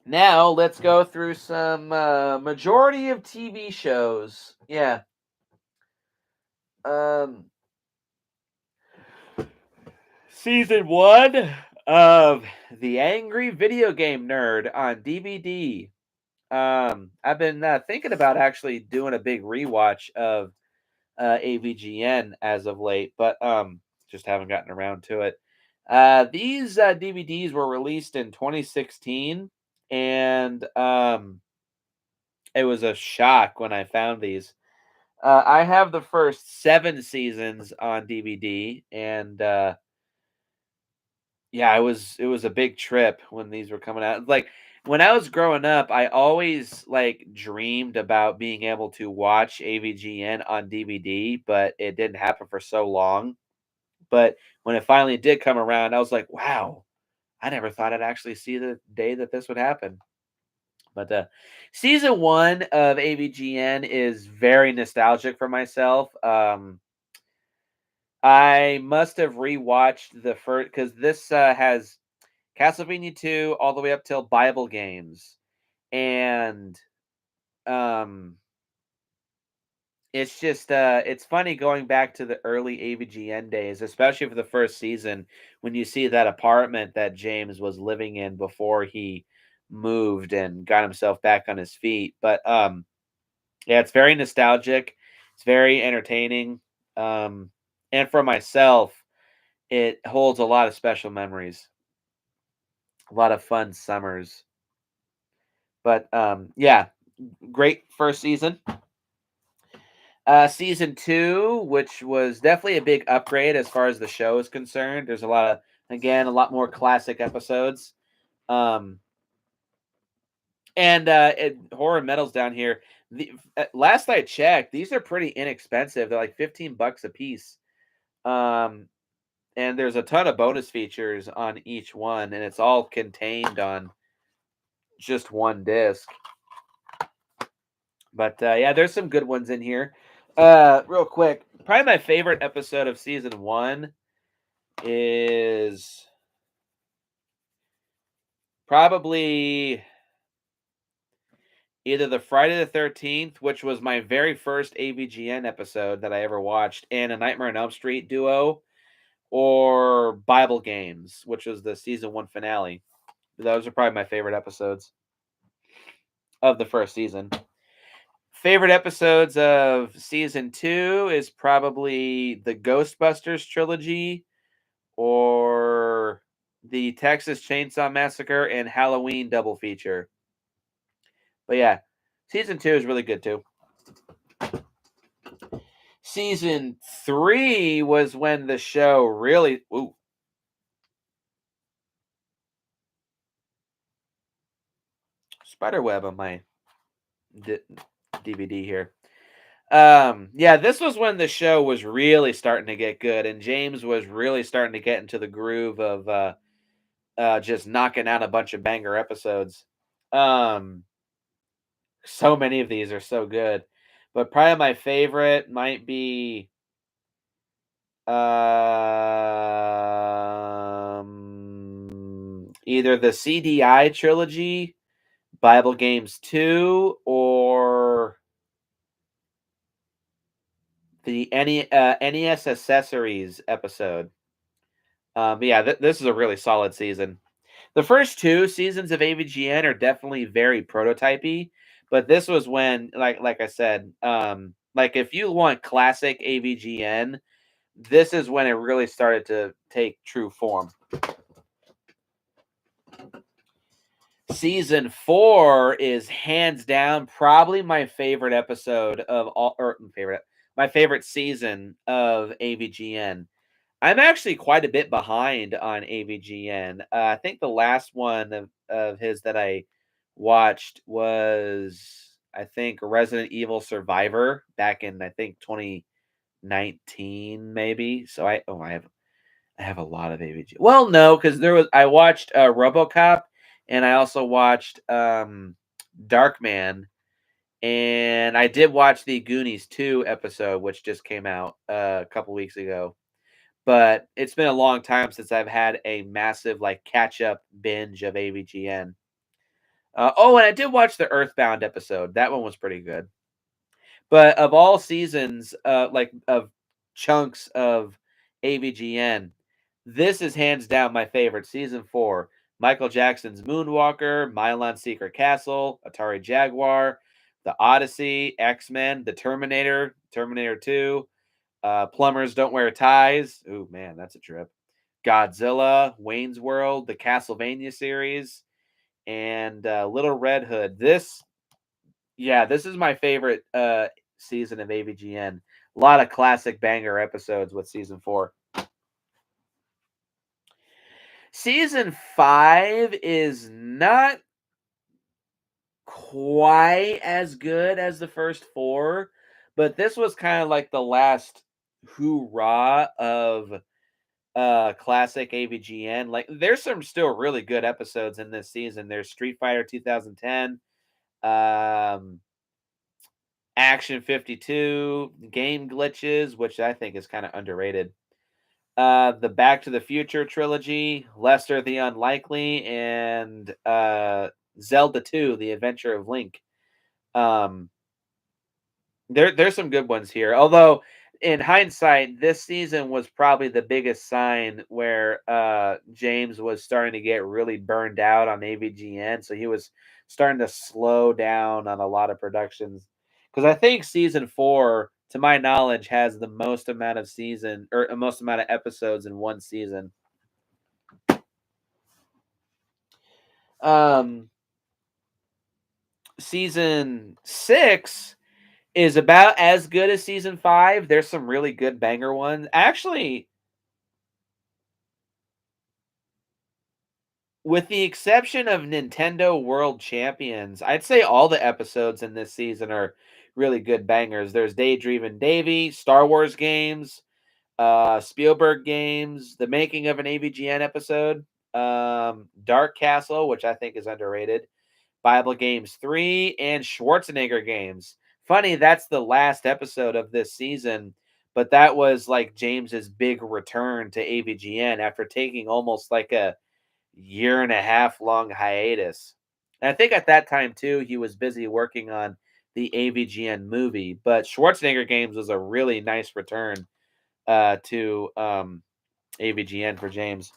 Now let's go through some majority of TV shows. Yeah. Um, Season 1 of The Angry Video Game Nerd on DVD. I've been thinking about actually doing a big rewatch of AVGN as of late, but just haven't gotten around to it. These DVDs were released in 2016, and it was a shock when I found these. I have the first 7 seasons on DVD, and yeah, it was a big trip when these were coming out. Like when I was growing up, I always like dreamed about being able to watch AVGN on DVD, but it didn't happen for so long. But when it finally did come around, I was like, wow, I never thought I'd actually see the day that this would happen. But season 1 of AVGN is very nostalgic for myself. I must have rewatched the first because this has Castlevania 2 all the way up till Bible Games. And um it's just it's funny going back to the early AVGN days, especially for the first season when you see that apartment that James was living in before he moved and got himself back on his feet. But yeah, it's very nostalgic. It's very entertaining. And for myself, it holds a lot of special memories, a lot of fun summers. But yeah, great first season. Season 2, which was definitely a big upgrade as far as the show is concerned. There's a lot of, again, a lot more classic episodes. Um, and horror metals down here. Last I checked, these are pretty inexpensive. They're like 15 bucks a piece. Um, and there's a ton of bonus features on each one, and it's all contained on just one disc. But yeah, there's some good ones in here. Real quick, probably my favorite episode of season 1 is probably either the Friday the 13th, which was my very first AVGN episode that I ever watched, and a Nightmare on Elm Street duo, or Bible Games, which was the season 1 finale. Those are probably my favorite episodes of the first season. Favorite episodes of season 2 is probably the Ghostbusters trilogy or the Texas Chainsaw Massacre and Halloween double feature. But yeah, season 2 is really good too. Season 3 was when the show really spiderweb on my DVD here. Yeah, this was when the show was really starting to get good, and James was really starting to get into the groove of just knocking out a bunch of banger episodes. Um, so many of these are so good, but probably my favorite might be either the CDI trilogy, Bible Games 2, or the NES accessories episode. Yeah, this is a really solid season. The first 2 seasons of AVGN are definitely very prototypey, but this was when, like I said, like if you want classic AVGN, this is when it really started to take true form. Season 4 is hands down probably my favorite episode of all, or my favorite season of AVGN. I'm actually quite a bit behind on AVGN. I think the last one of his that I watched was, I think, Resident Evil Survivor back in, I think, 2019 maybe. So I have a lot of AVG. Well, no, because I watched RoboCop, and I also watched Darkman, and I did watch the Goonies 2 episode, which just came out a couple weeks ago. But it's been a long time since I've had a massive like catch up binge of AVGN. Oh, and I did watch the Earthbound episode. That one was pretty good. But of all seasons, like of chunks of AVGN, this is hands down my favorite. Season 4, Michael Jackson's Moonwalker, Mylon Secret Castle, Atari Jaguar, The Odyssey, X Men, The Terminator, Terminator 2, Plumbers Don't Wear Ties. Ooh, man, that's a trip. Godzilla, Wayne's World, the Castlevania series, and Little Red Hood. Yeah, this is my favorite season of AVGN. A lot of classic banger episodes with season 4. Season 5 is not quite as good as the first 4, but this was kind of like the last hoorah of classic AVGN. Like there's some still really good episodes in this season. There's Street Fighter 2010, um Action 52, Game Glitches, which I think is kind of underrated. The Back to the Future trilogy, Lester the Unlikely, and Zelda 2, The Adventure of Link. Um, there's some good ones here. Although in hindsight, this season was probably the biggest sign where James was starting to get really burned out on AVGN, so he was starting to slow down on a lot of productions. Because I think season 4, to my knowledge, has the most amount of season or most amount of episodes in one season. Um, Season 6 is about as good as season 5. There's some really good banger ones. Actually, with the exception of Nintendo World Champions, I'd say all the episodes in this season are really good bangers. There's Daydreamin' Davy, Star Wars games, Spielberg games, the making of an AVGN episode, Dark Castle, which I think is underrated, Bible Games 3, and Schwarzenegger games. Funny, that's the last episode of this season, but that was like James's big return to AVGN after taking almost like a year and a half long hiatus. And I think at that time too, he was busy working on the AVGN movie, but Schwarzenegger games was a really nice return to AVGN for James.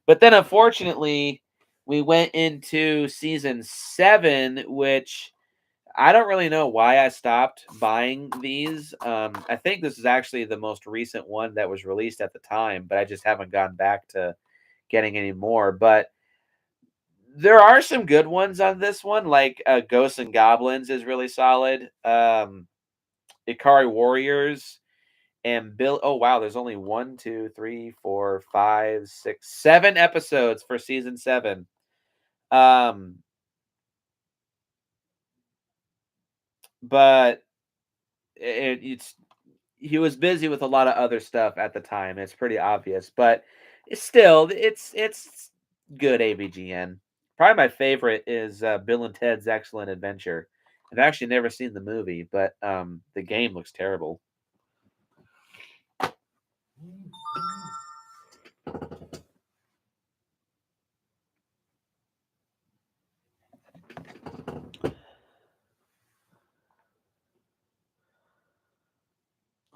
But then unfortunately, we went into season 7, which I don't really know why I stopped buying these. I think this is actually the most recent one that was released at the time, but I just haven't gone back to getting any more. But there are some good ones on this one, like Ghosts and Goblins is really solid. Ikari Warriors and Bill. Oh wow, there's only 7 episodes for season 7. Um, but it's he was busy with a lot of other stuff at the time. It's pretty obvious, but it's good AVGN. Probably my favorite is Bill and Ted's Excellent Adventure. I've actually never seen the movie, but the game looks terrible.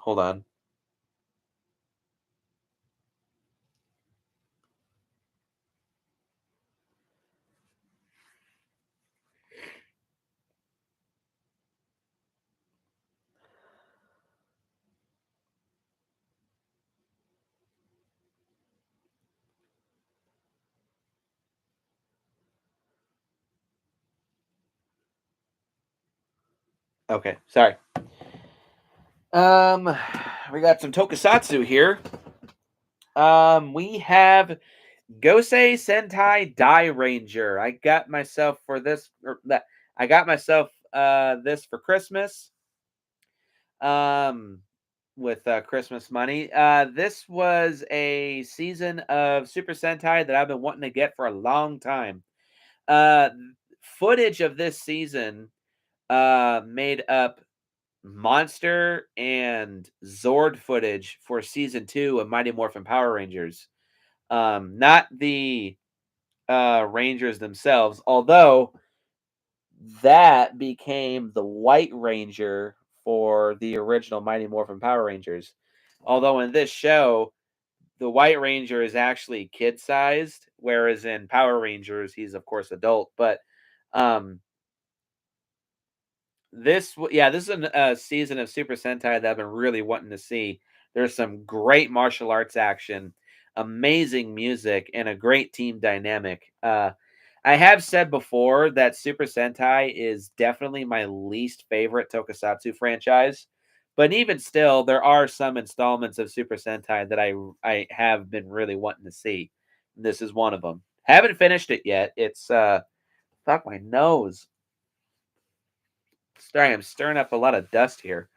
Hold on. Okay, sorry. Um, we got some tokusatsu here. We have Gosei Sentai Die Ranger. I got myself for this or that I got myself this for Christmas. Um with Christmas money. This was a season of Super Sentai that I've been wanting to get for a long time. Uh Footage of this season made up monster and Zord footage for season 2 of Mighty Morphin Power Rangers. Not the Rangers themselves, although that became the White Ranger for the original Mighty Morphin Power Rangers. Although in this show, the White Ranger is actually kid sized, whereas in Power Rangers, he's of course adult. But um, this is a season of Super Sentai that I've been really wanting to see. There's some great martial arts action, amazing music, and a great team dynamic. I have said before that Super Sentai is definitely my least favorite tokusatsu franchise, but even still, there are some installments of Super Sentai that I have been really wanting to see. This is one of them. Haven't finished it yet. It's fuck my nose. Sorry, I'm stirring up a lot of dust here.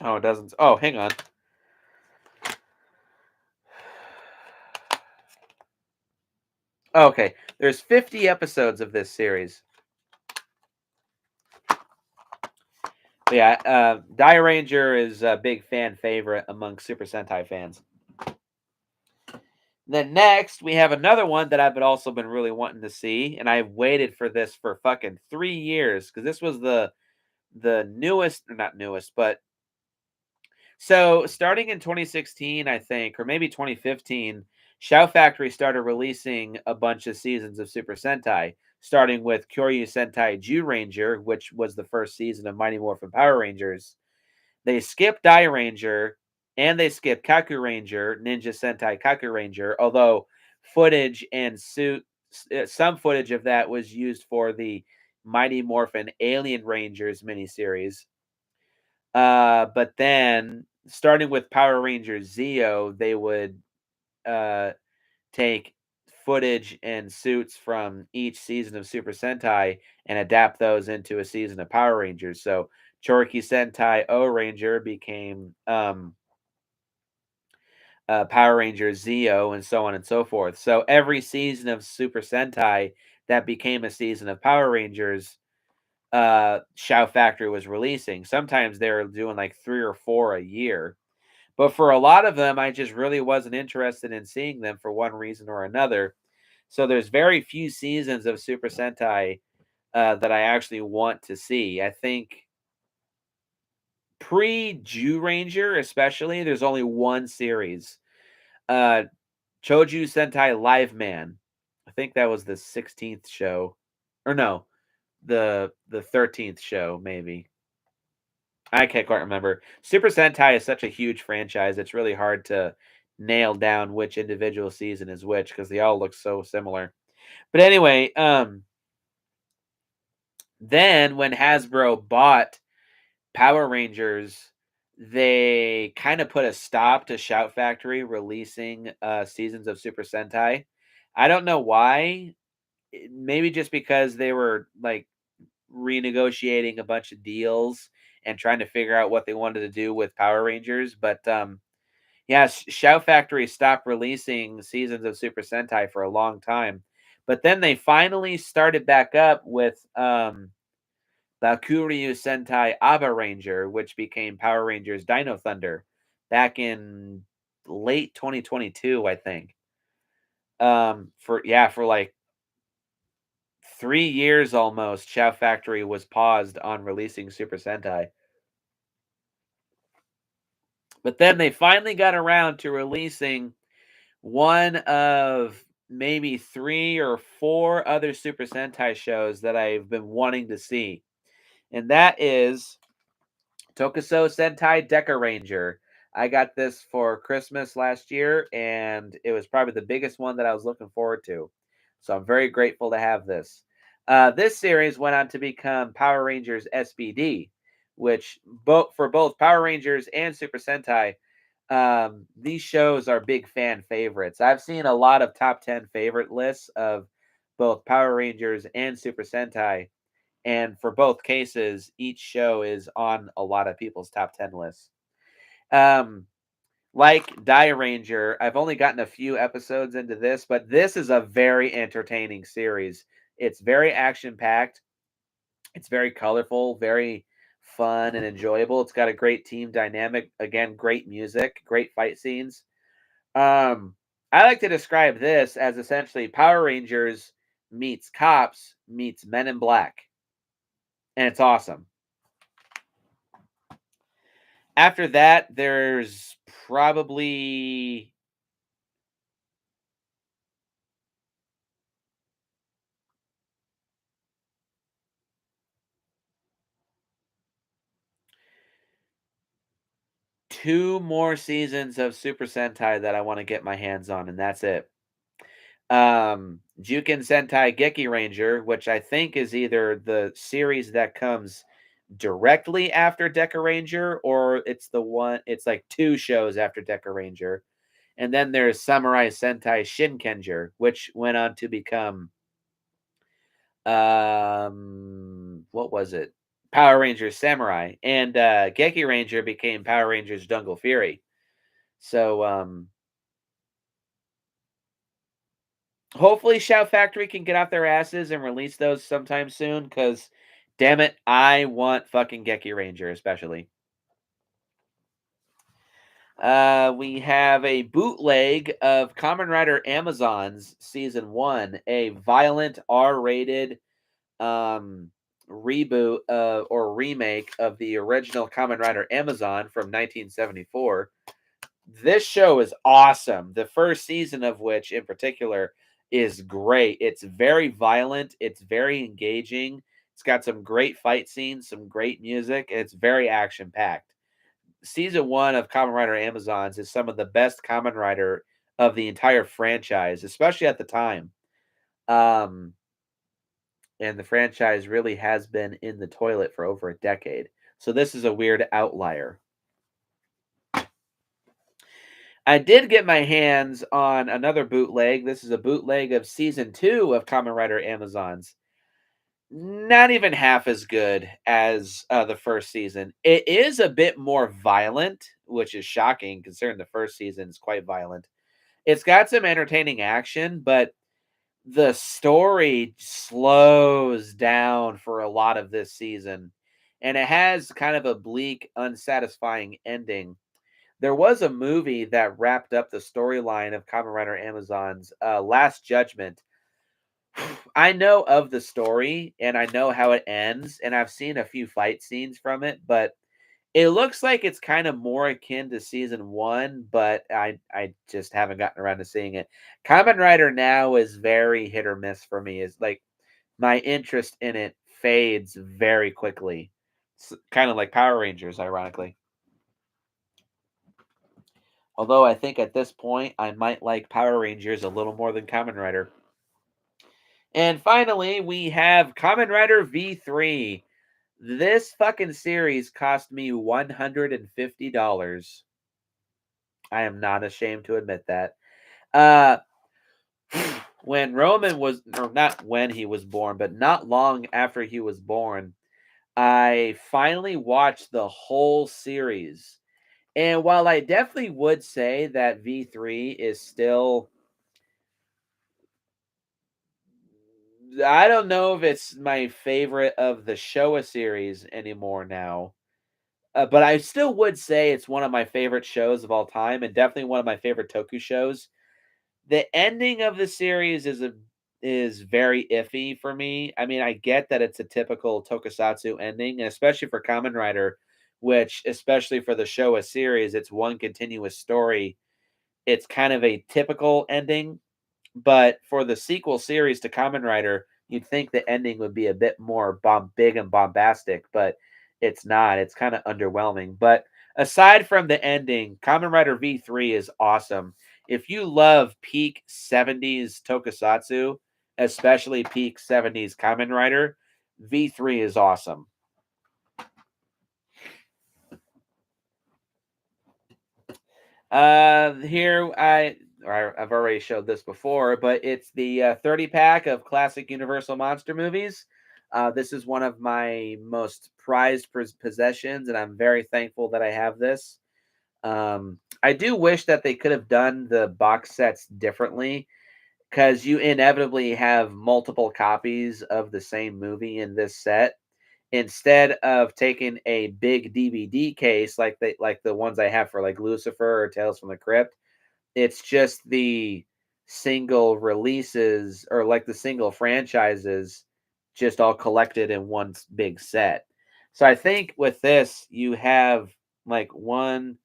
Oh, it doesn't. Oh, hang on. Okay, there's 50 episodes of this series. But yeah, Ranger is a big fan favorite among Super Sentai fans. Then next, we have another one that I've also been really wanting to see, and I've waited for this for fucking 3 years because this was the newest, or not newest, but so starting in 2016, I think, or maybe 2015, Shout Factory started releasing a bunch of seasons of Super Sentai, starting with Kyoryu Sentai Ranger, which was the first season of Mighty Morphin Power Rangers. They skipped Ranger and they skipped Kaku Ranger, Ninja Sentai Kaku Ranger, although footage and some footage of that was used for the Mighty Morphin Alien Rangers miniseries. But then, starting with Power Rangers Zeo, they would uh, take footage and suits from each season of Super Sentai and adapt those into a season of Power Rangers. So Chorky Sentai O Ranger became Power Rangers Zeo, and so on and so forth. So every season of Super Sentai that became a season of Power Rangers, Shout Factory was releasing. Sometimes they were doing like 3 or 4 a year. But for a lot of them, I just really wasn't interested in seeing them for one reason or another. So there's very few seasons of Super Sentai that I actually want to see. I think pre-Jew Ranger, especially, there's only one series. Uh, Choju Sentai Live Man. I think that was the 16th show, or no, the 13th show, maybe. I can't quite remember. Super Sentai is such a huge franchise; it's really hard to nail down which individual season is which because they all look so similar. But anyway, then when Hasbro bought Power Rangers, they kind of put a stop to Shout Factory releasing seasons of Super Sentai. I don't know why. Maybe just because they were like renegotiating a bunch of deals and trying to figure out what they wanted to do with Power Rangers. But yeah, Shout Factory stopped releasing seasons of Super Sentai for a long time. But then they finally started back up with Bakuryu Sentai Aba Ranger, which became Power Rangers Dino Thunder back in late 2022, I think. For like 3 years almost, Shout Factory was paused on releasing Super Sentai. But then they finally got around to releasing one of maybe 3 or 4 other Super Sentai shows that I've been wanting to see. And that is Tokuso Sentai Deca Ranger. I got this for Christmas last year, and it was probably the biggest one that I was looking forward to. So I'm very grateful to have this. This series went on to become Power Rangers SBD, which both Power Rangers and Super Sentai, these shows are big fan favorites. I've seen a lot of top 10 favorite lists of both Power Rangers and Super Sentai, and for both cases, each show is on a lot of people's top 10 lists. Um, like Ranger, I've only gotten a few episodes into this, but this is a very entertaining series. It's very action packed, it's very colorful, very fun and enjoyable. It's got a great team dynamic. Again, great music, great fight scenes. Um, I like to describe this as essentially Power Rangers meets cops meets Men in Black, and it's awesome. After that, there's probably 2 more seasons of Super Sentai that I wanna get my hands on, and that's it. Juken Sentai Geki Ranger, which I think is either the series that comes directly after Deca Ranger, or it's like 2 shows after Deca Ranger. And then there's Samurai Sentai Shinkenger, which went on to become what was it? Power Rangers Samurai. And Geki Ranger became Power Rangers Jungle Fury. So hopefully Shout Factory can get off their asses and release those sometime soon, because damn it, I want fucking Geki Ranger especially. We have a bootleg of Kamen Rider Amazons Season 1, a violent R-rated um, reboot or remake of the original Kamen Rider Amazon from 1974. This show is awesome. The first season of which, in particular, is great. It's very violent. It's very engaging. It's got some great fight scenes, some great music. It's very action packed. Season 1 of Kamen Rider Amazons is some of the best Kamen Rider of the entire franchise, especially at the time. Um, and the franchise really has been in the toilet for over a decade. So this is a weird outlier. I did get my hands on another bootleg. This is a bootleg of season 2 of Kamen Rider Amazons. Not even half as good as the first season. It is a bit more violent, which is shocking considering the first season is quite violent. It's got some entertaining action, but the story slows down for a lot of this season, and it has kind of a bleak, unsatisfying ending. There was a movie that wrapped up the storyline of Kamen Rider Amazon's Last Judgment. I know of the story and I know how it ends, and I've seen a few fight scenes from it, but it looks like it's kind of more akin to season 1, but I just haven't gotten around to seeing it. Kamen Rider now is very hit or miss for me. Is like my interest in it fades very quickly. Kind of like Power Rangers, ironically. Although I think at this point I might like Power Rangers a little more than Kamen Rider. And finally, we have Kamen Rider V3. This fucking series cost me $150. I am not ashamed to admit that. Uh, when Roman was, or not when he was born, but not long after he was born, I finally watched the whole series. And while I definitely would say that V3 is still, I don't know if it's my favorite of the Showa series anymore now. But I still would say it's one of my favorite shows of all time, and definitely one of my favorite Toku shows. The ending of the series is very iffy for me. I mean, I get that it's a typical tokusatsu ending, and especially for Kamen Rider, which especially for the Showa series, it's one continuous story. It's kind of a typical ending, but for the sequel series to Kamen Rider, you'd think the ending would be a bit more big and bombastic, but it's not. It's kind of underwhelming. But aside from the ending, Kamen Rider V3 is awesome. If you love peak 70s tokusatsu, especially peak 70s Kamen Rider, V3 is awesome. Here I've already showed this before, but it's the 30 pack of classic Universal monster movies. This is one of my most prized possessions, and I'm very thankful that I have this. I do wish that they could have done the box sets differently, because you inevitably have multiple copies of the same movie in this set. Instead of taking a big DVD case like the ones I have for like Lucifer or Tales from the Crypt, it's just the single releases or like the single franchises just all collected in one big set. So I think with this like one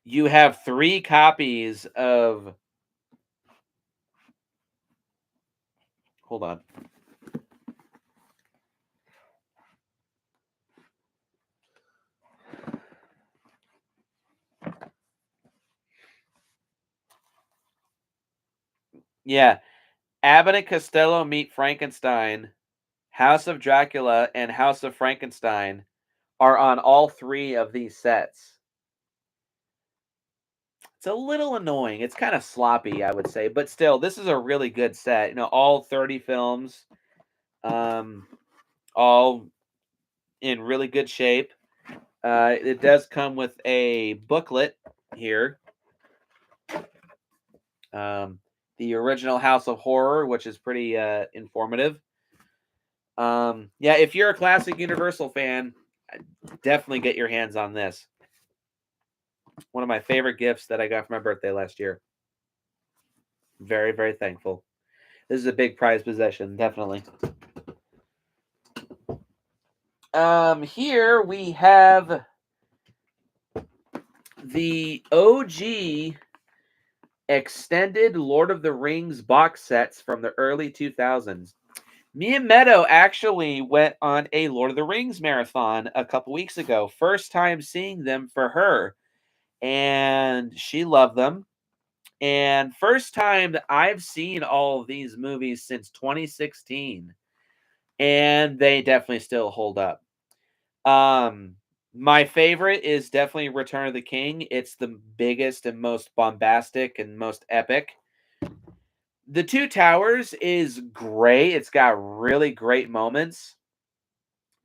you have 3 copies of, hold on. Yeah. Abbott and Costello Meet Frankenstein, House of Dracula, and House of Frankenstein are on all three of these sets. It's a little annoying. It's kind of sloppy, I would say, but still, this is a really good set. All 30 films, um, all in really good shape. It does come with a booklet here. Um, the original House of Horror, which is pretty informative. Yeah, if you're a classic Universal fan, definitely get your hands on this. One of my favorite gifts that I got for my birthday last year. Very, very thankful. This is a big prize possession, definitely. Here we have the OG extended Lord of the Rings box sets from the early 2000s. Me and Meadow actually went on a Lord of the Rings marathon a couple weeks ago. First time seeing them for her, and she loved them. And first time that I've seen all of these movies since 2016, and they definitely still hold up. Um, my favorite is definitely Return of the King. It's the biggest and most bombastic and most epic. The Two Towers is great. It's got really great moments,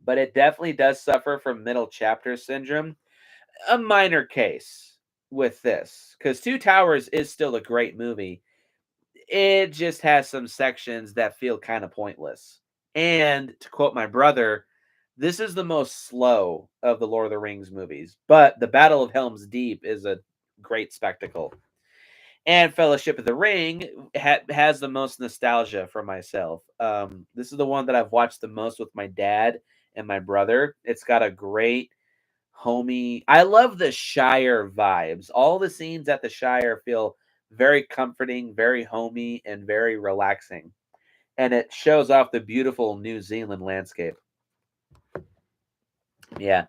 but it definitely does suffer from middle chapter syndrome. A minor case with this, because Two Towers is still a great movie. It just has some sections that feel kind of pointless. And to quote my brother, this is the most slow of the Lord of the Rings movies, but the Battle of Helm's Deep is a great spectacle. And Fellowship of the Ring has the most nostalgia for myself. This is the one that I've watched the most with my dad and my brother. It's got a great homey. I love the Shire vibes. All the scenes at the Shire feel very comforting, very homey, and very relaxing. And it shows off the beautiful New Zealand landscape. Yeah.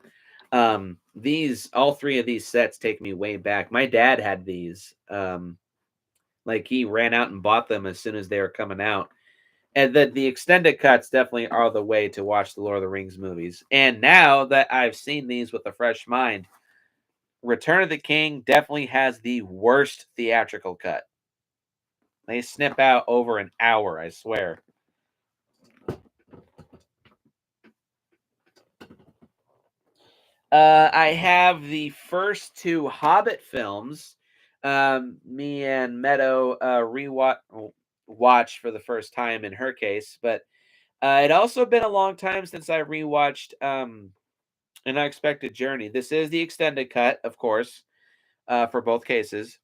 These all three of these sets take me way back. My dad had these. Like he ran out and bought them as soon as they were coming out. And the extended cuts definitely are the way to watch the Lord of the Rings movies. And now that I've seen these with a fresh mind, Return of the King definitely has the worst theatrical cut. They snip out over an hour, I swear. I have the first two Hobbit films. Me and Meadow rewatch watch for the first time in her case, but it also been a long time since I rewatched An Unexpected Journey. This is the extended cut, of course, for both cases.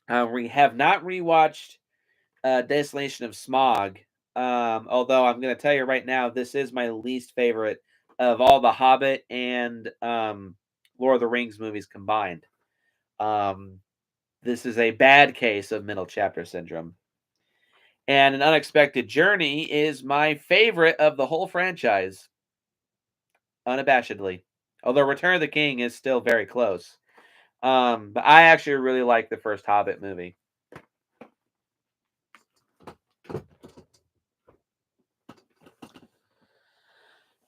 We have not rewatched Desolation of Smog. Although I'm going to tell you right now, this is my least favorite of all the Hobbit and Lord of the Rings movies combined. Um, this is a bad case of middle chapter syndrome. And An Unexpected Journey is my favorite of the whole franchise, unabashedly. Although Return of the King is still very close. But I actually really like the first Hobbit movie.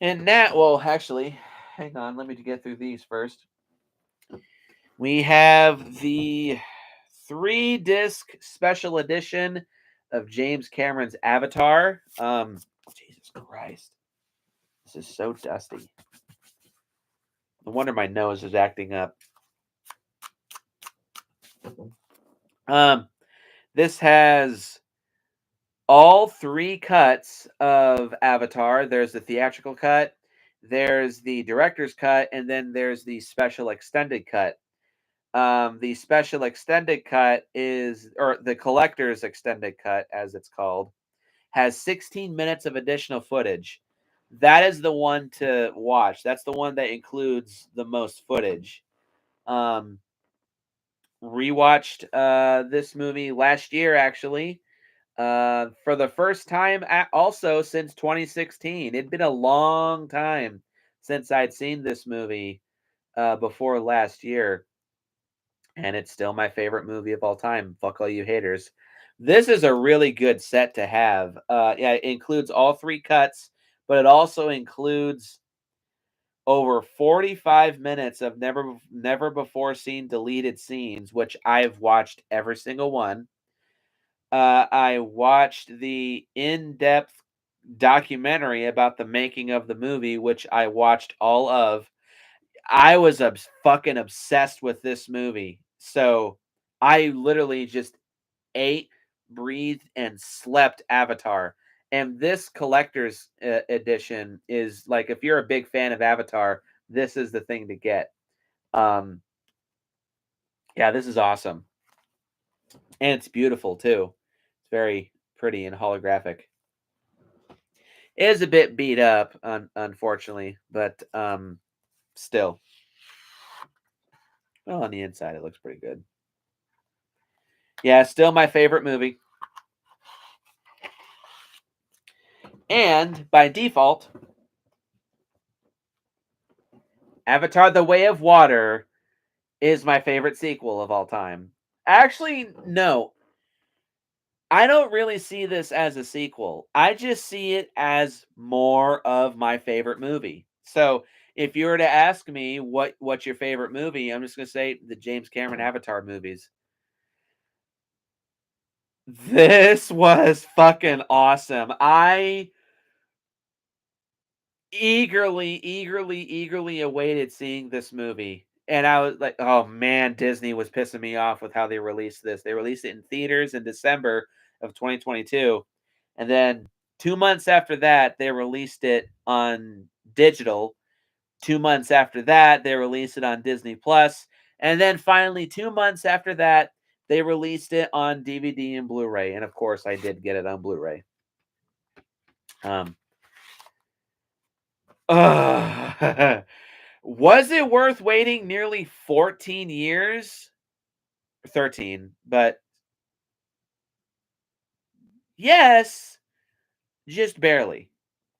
And now, well, actually, hang on, let me get through these first. We have the 3-disc special edition of James Cameron's Avatar. Jesus Christ. This is so dusty. No wonder my nose is acting up. Um, this has all three cuts of Avatar. There's the theatrical cut, there's the director's cut, and then there's the special extended cut. The special extended cut is, or the collector's extended cut, as it's called, has 16 minutes of additional footage. That is the one to watch. That's the one that includes the most footage. Um, Rewatched this movie last year, actually, for the first time, also since 2016. It'd been a long time since I'd seen this movie before last year, and it's still my favorite movie of all time. Fuck all you haters. This is a really good set to have. Yeah, it includes all 3 cuts, but it also includes over 45 minutes of never before seen deleted scenes, which I've watched every single one. I watched the in-depth documentary about the making of the movie, which I watched all of. I was fucking obsessed with this movie. So I literally just ate, breathed, and slept Avatar. And this collector's edition is like, if you're a big fan of Avatar, this is the thing to get. Um, yeah, this is awesome, and it's beautiful too. It's very pretty and holographic. It is a bit beat up, unfortunately, but still, well, on the inside, it looks pretty good. Yeah, still my favorite movie, and by default, Avatar: The Way of Water is my favorite sequel of all time. Actually, no. I don't really see this as a sequel. I just see it as more of my favorite movie. So, if you were to ask me what's your favorite movie, I'm just going to say the James Cameron Avatar movies. This was fucking awesome. I eagerly awaited seeing this movie. And I was like, oh man, Disney was pissing me off with how they released this. They released it in theaters in December of 2022. And then 2 months after that, they released it on digital. 2 months after that, they released it on Disney Plus. And then finally, 2 months after that, they released it on DVD and Blu ray. And of course, I did get it on Blu ray. Um, Was it worth waiting nearly 14 years? 13, but yes, just barely.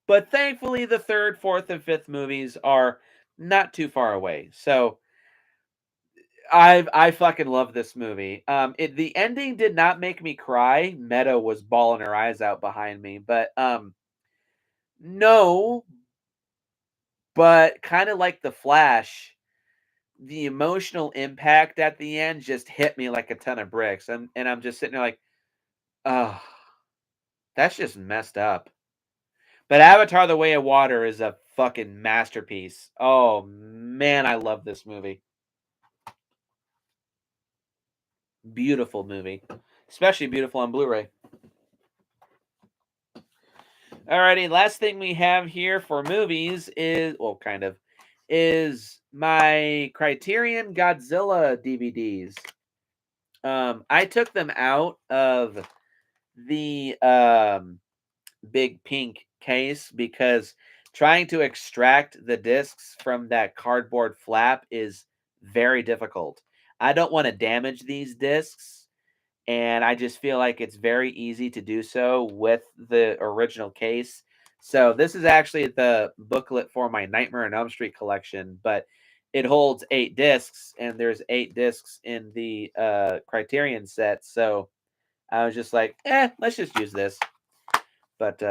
But thankfully, the third, fourth, and fifth movies are not too far away. So I fucking love this movie. The ending did not make me cry. Meadow was bawling her eyes out behind me, but no, but kind of like the Flash, the emotional impact at the end just hit me like a ton of bricks. And I'm just sitting there like, oh, that's just messed up. But Avatar: The Way of Water is a fucking masterpiece. Oh man, I love this movie. Beautiful movie. Especially beautiful on Blu-ray. Alrighty, last thing we have here for movies is, well, kind of, is my Criterion Godzilla DVDs. I took them out of the big pink case because trying to extract the discs from that cardboard flap is very difficult. I don't want to damage these discs, and I just feel like it's very easy to do so with the original case. So this is actually the booklet for my Nightmare on Elm Street collection, but it holds 8 discs, and there's 8 discs in the Criterion set. So I was just like, let's just use this. But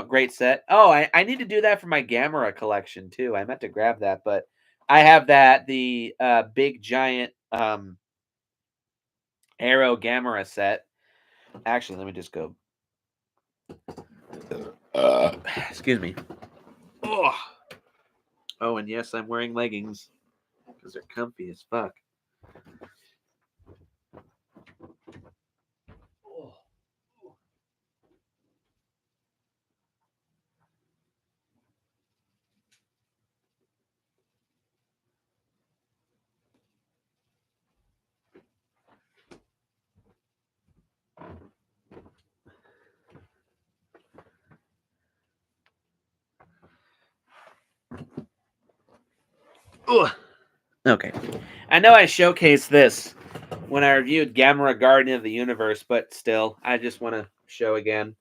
great set. Oh, I need to do that for my Gamera collection too. I meant to grab that, but I have that the big giant Arrow Gamera set. Actually, let me just go. Excuse me. Oh, oh, and yes, I'm wearing leggings because they're comfy as fuck. Oh. Ugh. Okay. I know I showcased this when I reviewed Gamera Guardian of the Universe, but still, I just want to show again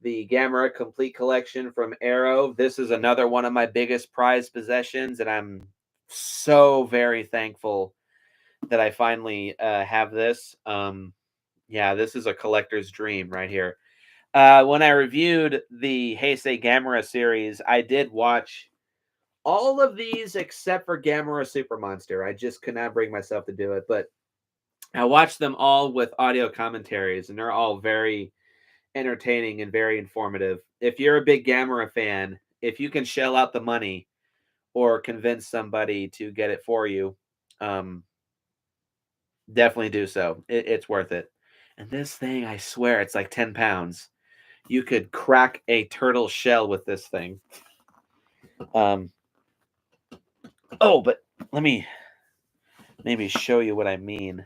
the Gamera Complete Collection from Arrow. This is another one of my biggest prized possessions, and I'm so very thankful that I finally have this. Yeah, this is a collector's dream right here. When I reviewed the Heisei Gamera series, I did watch all of these except for Gamera Super Monster. I just could not bring myself to do it, but I watched them all with audio commentaries, and they're all very entertaining and very informative. If you're a big Gamera fan, if you can shell out the money or convince somebody to get it for you, um, definitely do so. It's worth it. And this thing, I swear, it's like 10 pounds. You could crack a turtle shell with this thing. Um, oh, but let me maybe show you what I mean.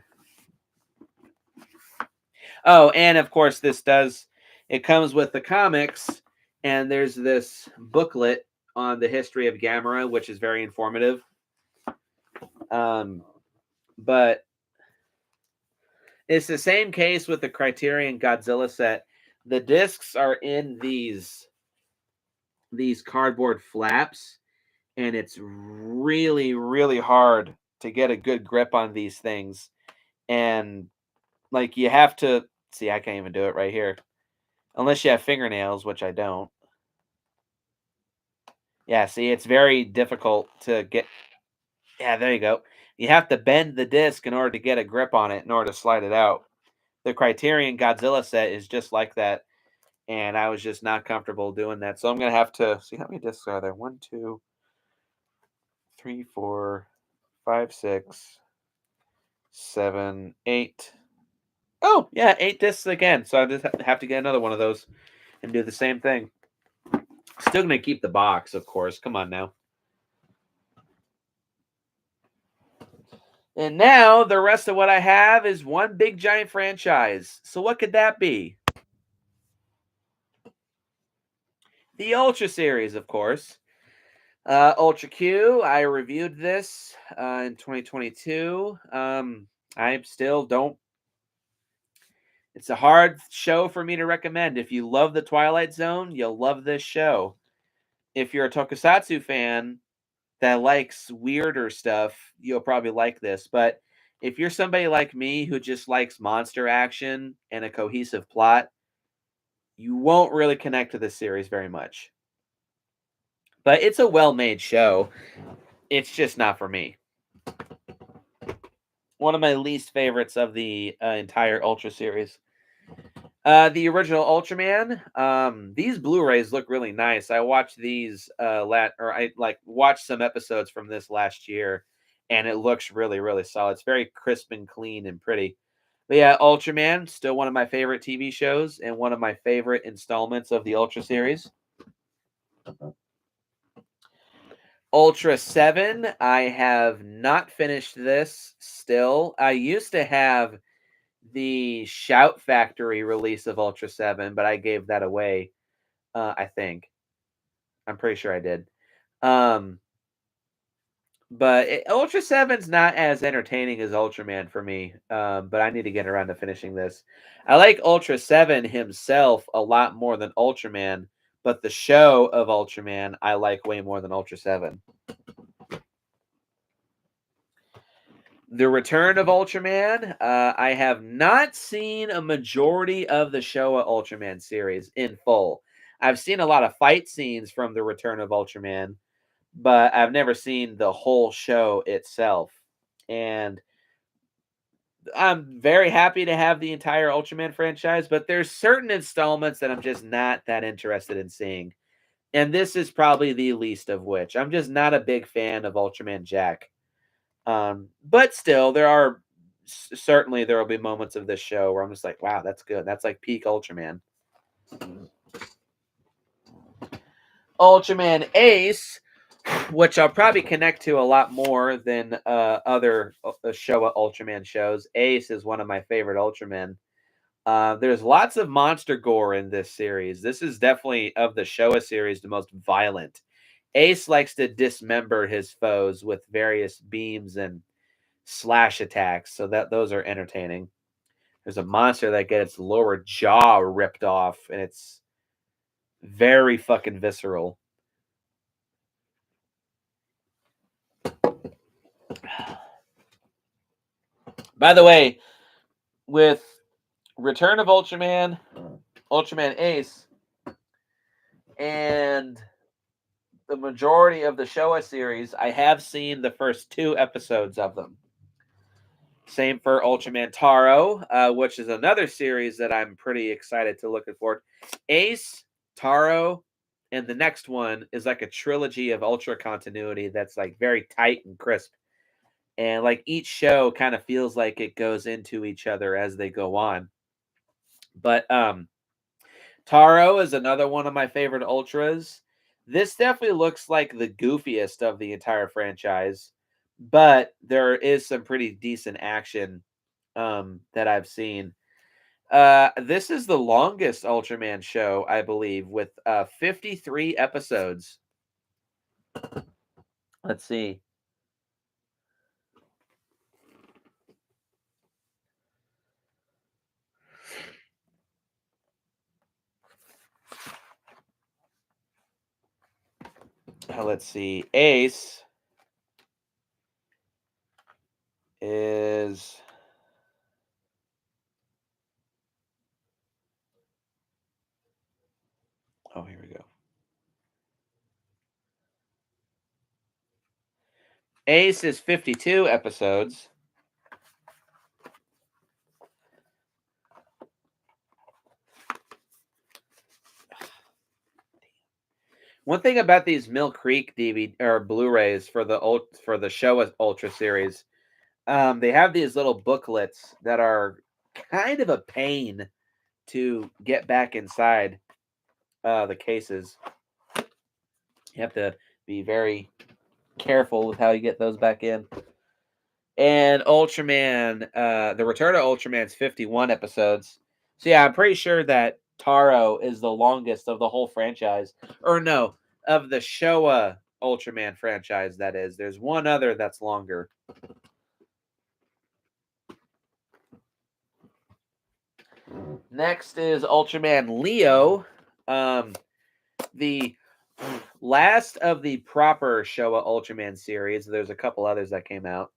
Oh, and of course, it comes with the comics, and there's this booklet on the history of Gamera, which is very informative. But it's the same case with the Criterion Godzilla set. The discs are in these cardboard flaps, and it's really, really hard to get a good grip on these things. And like you have to see, I can't even do it right here. Unless you have fingernails, which I don't. Yeah, see, it's very difficult to get. Yeah, there you go. You have to bend the disc in order to get a grip on it in order to slide it out. The Criterion Godzilla set is just like that, and I was just not comfortable doing that. So I'm gonna have to see how many discs are there. One, two, three, four, five, six, seven, eight. Oh, yeah, 8 discs again. So I just have to get another one of those and do the same thing. Still gonna keep the box, of course. Come on now. And now the rest of what I have is one big giant franchise. So what could that be? The Ultra series, of course. Ultra Q, I reviewed this in 2022. I still don't. It's a hard show for me to recommend. If you love the Twilight Zone, you'll love this show. If you're a Tokusatsu fan that likes weirder stuff, you'll probably like this. But if you're somebody like me who just likes monster action and a cohesive plot, you won't really connect to this series very much. But it's a well-made show. It's just not for me. One of my least favorites of the entire Ultra series. The original Ultraman. These Blu-rays look really nice. I watched these I like watched some episodes from this last year, and it looks really, really solid. It's very crisp and clean and pretty. But yeah, Ultraman, still one of my favorite TV shows and one of my favorite installments of the Ultra series. Ultra 7, I have not finished this still. I used to have the Shout Factory release of Ultra 7, but I gave that away, I think. I'm pretty sure I did. Um, Ultra 7's not as entertaining as Ultraman for me, but I need to get around to finishing this. I like Ultra 7 himself a lot more than Ultraman, but the show of Ultraman I like way more than Ultra 7. The Return of Ultraman. I have not seen a majority of the Showa Ultraman series in full. I've seen a lot of fight scenes from The Return of Ultraman, but I've never seen the whole show itself. And I'm very happy to have the entire Ultraman franchise, but there's certain installments that I'm just not that interested in seeing. And this is probably the least of which. I'm just not a big fan of Ultraman Jack. But still, certainly there will be moments of this show where I'm just like, wow, that's good. That's like peak Ultraman. Ultraman Ace, which I'll probably connect to a lot more than other Showa Ultraman shows. Ace is one of my favorite Ultramen. There's lots of monster gore in this series. This is definitely, of the Showa series, the most violent. Ace likes to dismember his foes with various beams and slash attacks, so that those are entertaining. There's a monster that gets its lower jaw ripped off, and it's very fucking visceral. By the way, with Return of Ultraman, Ultraman Ace, and the majority of the Showa series, I have seen the first 2 episodes of them. Same for Ultraman Taro, which is another series that I'm pretty excited to looking forward. Ace, Taro, and the next one is like a trilogy of Ultra continuity that's like very tight and crisp. And like each show kind of feels like it goes into each other as they go on. But Taro is another one of my favorite Ultras. This definitely looks like the goofiest of the entire franchise, but there is some pretty decent action that I've seen. This is the longest Ultraman show, I believe, with 53 episodes. Let's see. Let's see. Ace is oh, here we go. Ace is 52 episodes. One thing about these Mill Creek DVD or Blu-rays for the Showa Ultra series, they have these little booklets that are kind of a pain to get back inside the cases. You have to be very careful with how you get those back in. And Ultraman, the Return of Ultraman's 51 episodes. So yeah, I'm pretty sure that Taro is the longest of the whole franchise. Or no, of the Showa Ultraman franchise, that is. There's one other that's longer. Next is Ultraman Leo. The last of the proper Showa Ultraman series. There's a couple others that came out.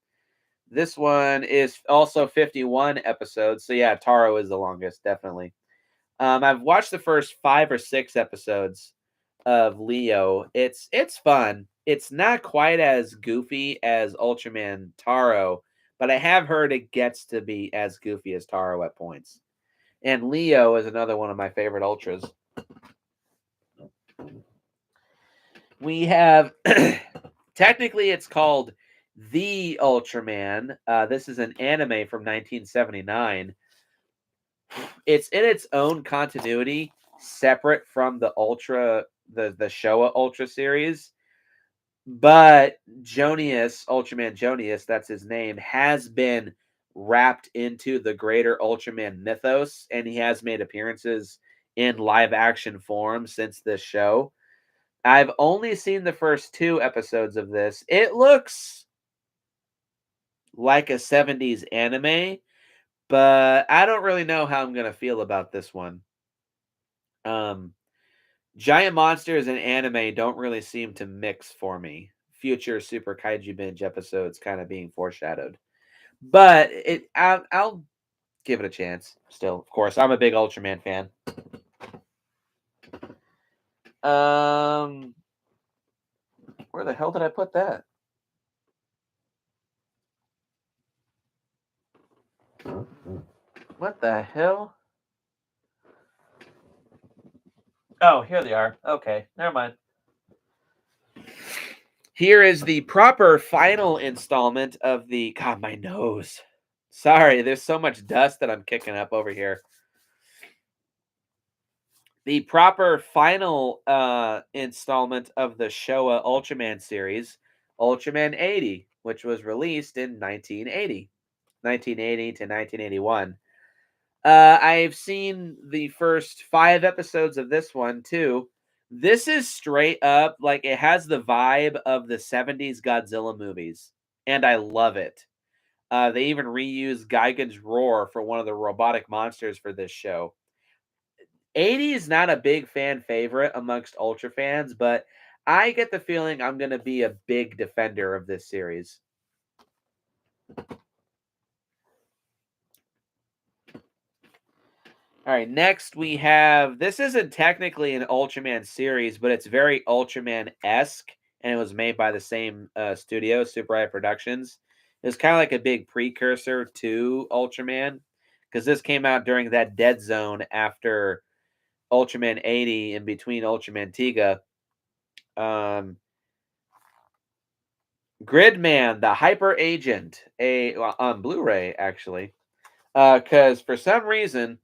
This one is also 51 episodes. So yeah, Taro is the longest, definitely. I've watched the first 5 or 6 episodes of Leo. It's fun. It's not quite as goofy as Ultraman Taro, but I have heard it gets to be as goofy as Taro at points. And Leo is another one of my favorite ultras. We have technically it's called The Ultraman. This is an anime from 1979. It's in its own continuity, separate from the Showa Ultra series. But Jonius, Ultraman Jonius, that's his name, has been wrapped into the greater Ultraman mythos, and he has made appearances in live action form since this show. I've only seen the first 2 episodes of this. It looks like a 70s anime, but I don't really know how I'm going to feel about this one. Um, Giant monsters and anime don't really seem to mix for me. Future Super Kaiju Binge episodes kind of being foreshadowed. But I'll give it a chance still. Of course, I'm a big Ultraman fan. Um, where the hell did I put that? What the hell? Oh, here they are. Okay, never mind. Here is the proper final installment of the. God, my nose. Sorry, there's so much dust that I'm kicking up over here. The proper final installment of the Showa Ultraman series, Ultraman 80, which was released in 1980 to 1981. I've seen the first 5 episodes of this one too. This is straight up like it has the vibe of the 70s Godzilla movies, and I love it. They even reused Gigan's roar for one of the robotic monsters for this show. 80 is not a big fan favorite amongst Ultra fans, but I get the feeling I'm going to be a big defender of this series. All right, next we have this isn't technically an Ultraman series, but it's very Ultraman-esque, and it was made by the same studio, Super Eye Productions. It was kind of like a big precursor to Ultraman, because this came out during that dead zone after Ultraman 80 and between Ultraman Tiga. Um, Gridman, the Hyper Agent, on Blu-ray actually, because for some reason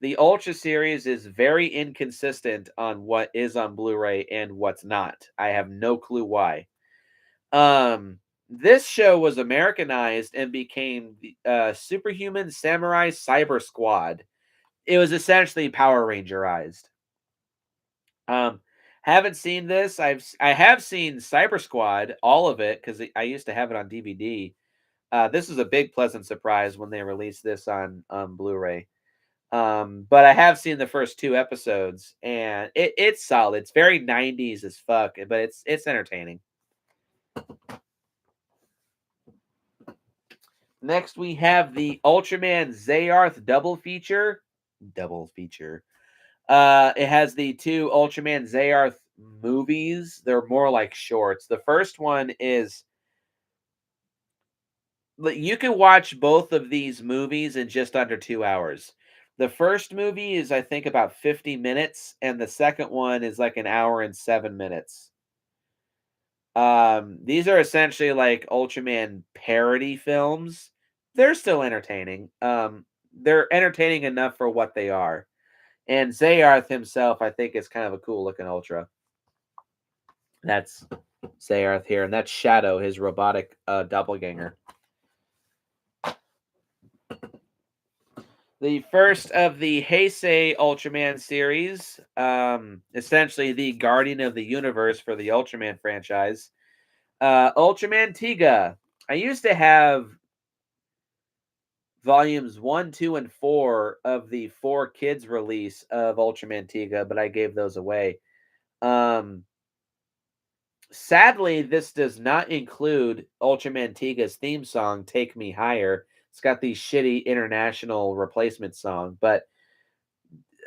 the Ultra series is very inconsistent on what is on Blu-ray and what's not. I have no clue why. This show was Americanized and became the Superhuman Samurai Cyber Squad. It was essentially Power Rangerized. Um, haven't seen this. I have seen Cyber Squad, all of it, because I used to have it on DVD. This was a big pleasant surprise when they released this on Blu-ray. But I have seen the first 2 episodes, and it's solid. It's very 90s as fuck, but it's entertaining. Next, we have the Ultraman Zayarth double feature. Double feature. It has the 2 Ultraman Zayarth movies. They're more like shorts. The first one is you can watch both of these movies in just under 2 hours. The first movie is, I think, about 50 minutes, and the second one is like an hour and 7 minutes. These are essentially like Ultraman parody films. They're still entertaining. They're entertaining enough for what they are. And Zayarth himself, I think, is kind of a cool looking Ultra. That's Zayarth here, and that's Shadow, his robotic doppelganger. The first of the Heisei Ultraman series, essentially the guardian of the universe for the Ultraman franchise. Ultraman Tiga. I used to have volumes 1, 2, and 4 of the 4 Kids release of Ultraman Tiga, but I gave those away. Um, Sadly, this does not include Ultraman Tiga's theme song, Take Me Higher. It's got the shitty international replacement song, but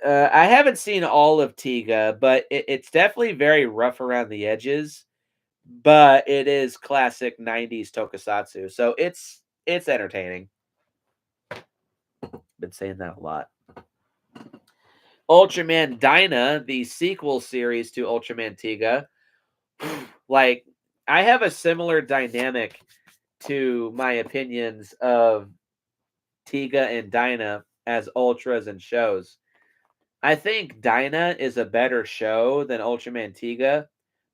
I haven't seen all of Tiga, but it's definitely very rough around the edges. But it is classic '90s tokusatsu, so it's entertaining. Been saying that a lot. Ultraman Dyna, the sequel series to Ultraman Tiga, like I have a similar dynamic to my opinions of Tiga and Dyna as ultras and shows. I think Dyna is a better show than Ultraman Tiga,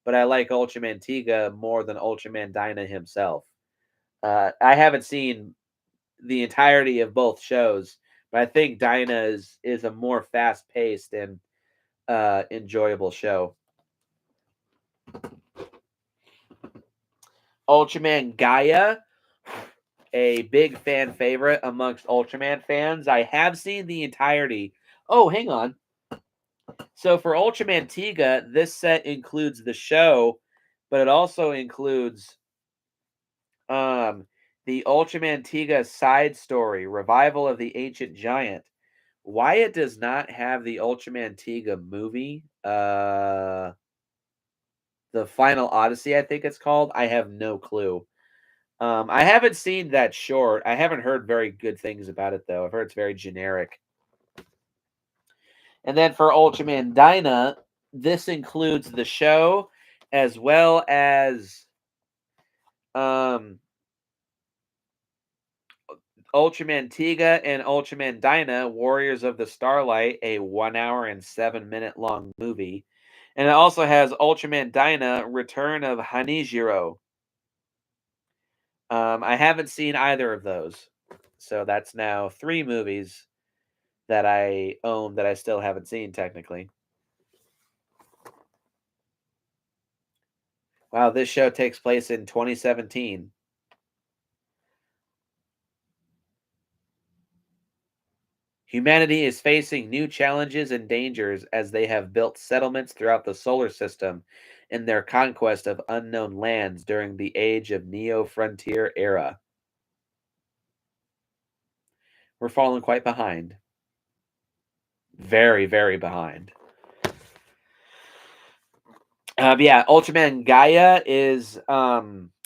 but I like Ultraman Tiga more than Ultraman Dyna himself. I haven't seen the entirety of both shows, but I think Dyna is a more fast paced and enjoyable show. Ultraman Gaia, a big fan favorite amongst Ultraman fans. I have seen the entirety. Oh, hang on. So for Ultraman Tiga, this set includes the show, but it also includes um the Ultraman Tiga side story, Revival of the Ancient Giant. Why it does not have the Ultraman Tiga movie, the Final Odyssey, I think it's called. I have no clue. I haven't seen that short. I haven't heard very good things about it though. I've heard it's very generic. And then for Ultraman Dyna, this includes the show as well as um, Ultraman Tiga and Ultraman Dyna, Warriors of the Starlight, a 1 hour and 7 minute long movie. And it also has Ultraman Dyna, Return of Hanijiro. I haven't seen either of those. So that's now 3 movies that I own that I still haven't seen technically. Wow, this show takes place in 2017. Humanity is facing new challenges and dangers as they have built settlements throughout the solar system in their conquest of unknown lands during the age of Neo Frontier era. We're falling quite behind. Very, very behind. Yeah, Ultraman Gaia is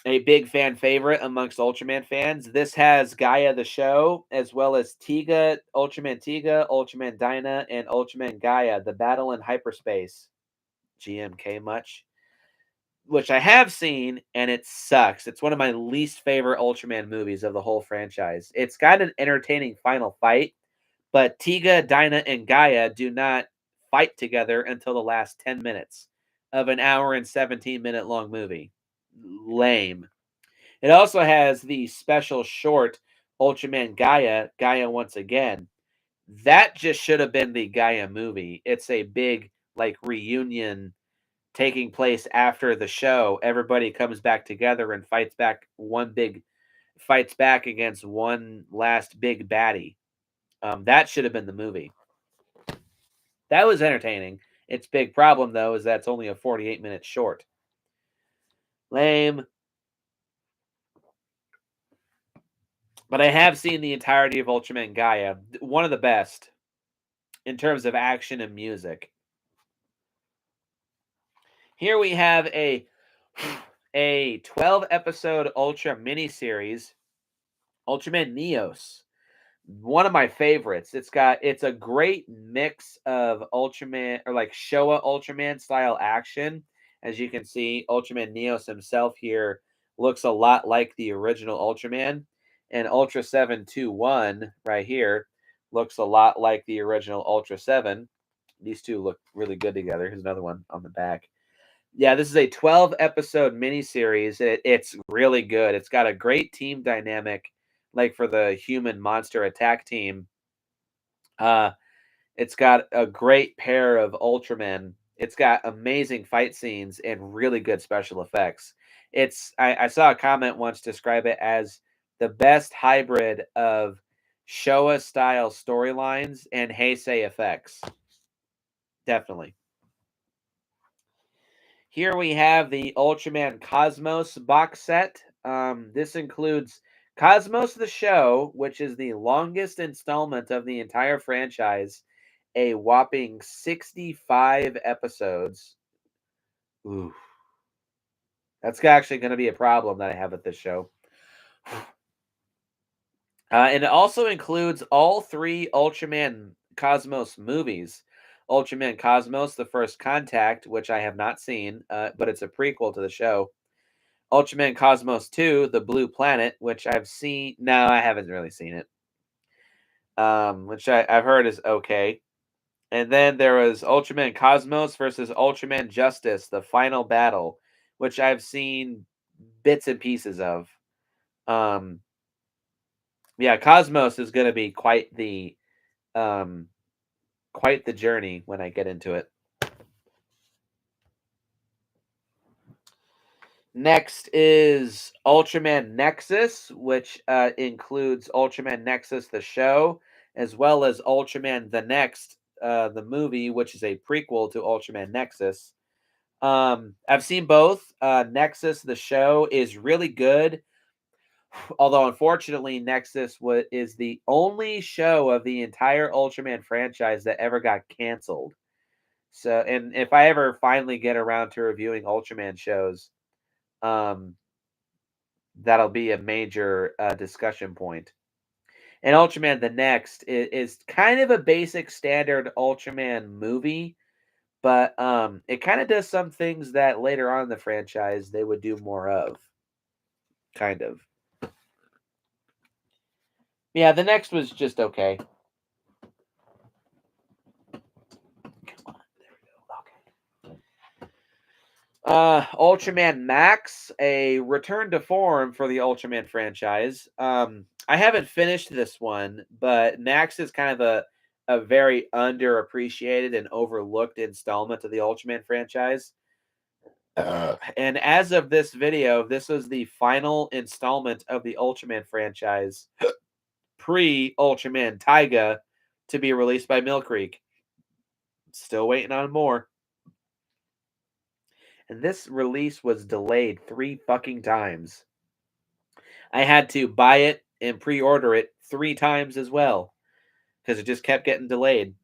a big fan favorite amongst Ultraman fans. This has Gaia the show, as well as Tiga, Ultraman Dyna, and Ultraman Gaia, the battle in hyperspace. GMK much? Which I have seen, and it sucks. It's one of my least favorite Ultraman movies of the whole franchise. It's got an entertaining final fight, but Tiga, Dyna, and Gaia do not fight together until the last 10 minutes of an hour and 17-minute long movie. Lame. It also has the special short Ultraman Gaia, Gaia Once Again. That just should have been the Gaia movie. It's a big, like, reunion taking place after the show. Everybody comes back together and fights back against one last big baddie. That should have been the movie. That was entertaining. Its big problem, though, is that's only a 48-minute short. Lame. But I have seen the entirety of Ultraman Gaia. One of the best in terms of action and music. Here we have a 12 episode Ultra miniseries, Ultraman Neos. One of my favorites. It's a great mix of Ultraman, or like Showa Ultraman style action. As you can see, Ultraman Neos himself here looks a lot like the original Ultraman, and Ultra 721 right here looks a lot like the original Ultra 7. These two look really good together. Here's another one on the back. Yeah, this is a 12 episode miniseries. It's really good. It's got a great team dynamic, like for the human monster attack team. Uh, it's got a great pair of Ultramen. It's got amazing fight scenes and really good special effects. I saw a comment once describe it as the best hybrid of Showa style storylines and Heisei effects. Definitely. Here we have the Ultraman Cosmos box set. This includes Cosmos the Show, which is the longest installment of the entire franchise, a whopping 65 episodes. Ooh, that's actually going to be a problem that I have with this show. And it also includes all three Ultraman Cosmos movies. Ultraman Cosmos, The First Contact, which I have not seen, but it's a prequel to the show. Ultraman Cosmos 2, The Blue Planet, which I've seen. No, I haven't really seen it. Which I've heard is okay. And then there was Ultraman Cosmos versus Ultraman Justice, The Final Battle, which I've seen bits and pieces of. Um, yeah, Cosmos is going to be um, quite the journey when I get into it. Next is Ultraman Nexus, which includes Ultraman Nexus, the show, as well as Ultraman the Next, the movie, which is a prequel to Ultraman Nexus. I've seen both. Nexus, the show, is really good. Although, unfortunately, Nexus is the only show of the entire Ultraman franchise that ever got canceled. So, and if I ever finally get around to reviewing Ultraman shows, um, that'll be a major discussion point. And Ultraman the Next is kind of a basic standard Ultraman movie, but it kind of does some things that later on in the franchise they would do more of. Kind of. Yeah, the next was just okay. Ultraman Max, a return to form for the Ultraman franchise. I haven't finished this one, but Max is kind of a very underappreciated and overlooked installment of the Ultraman franchise. And as of this video, this was the final installment of the Ultraman franchise, pre Ultraman Taiga, to be released by Mill Creek. Still waiting on more. And this release was delayed 3 fucking times. I had to buy it and pre-order it 3 times as well because it just kept getting delayed.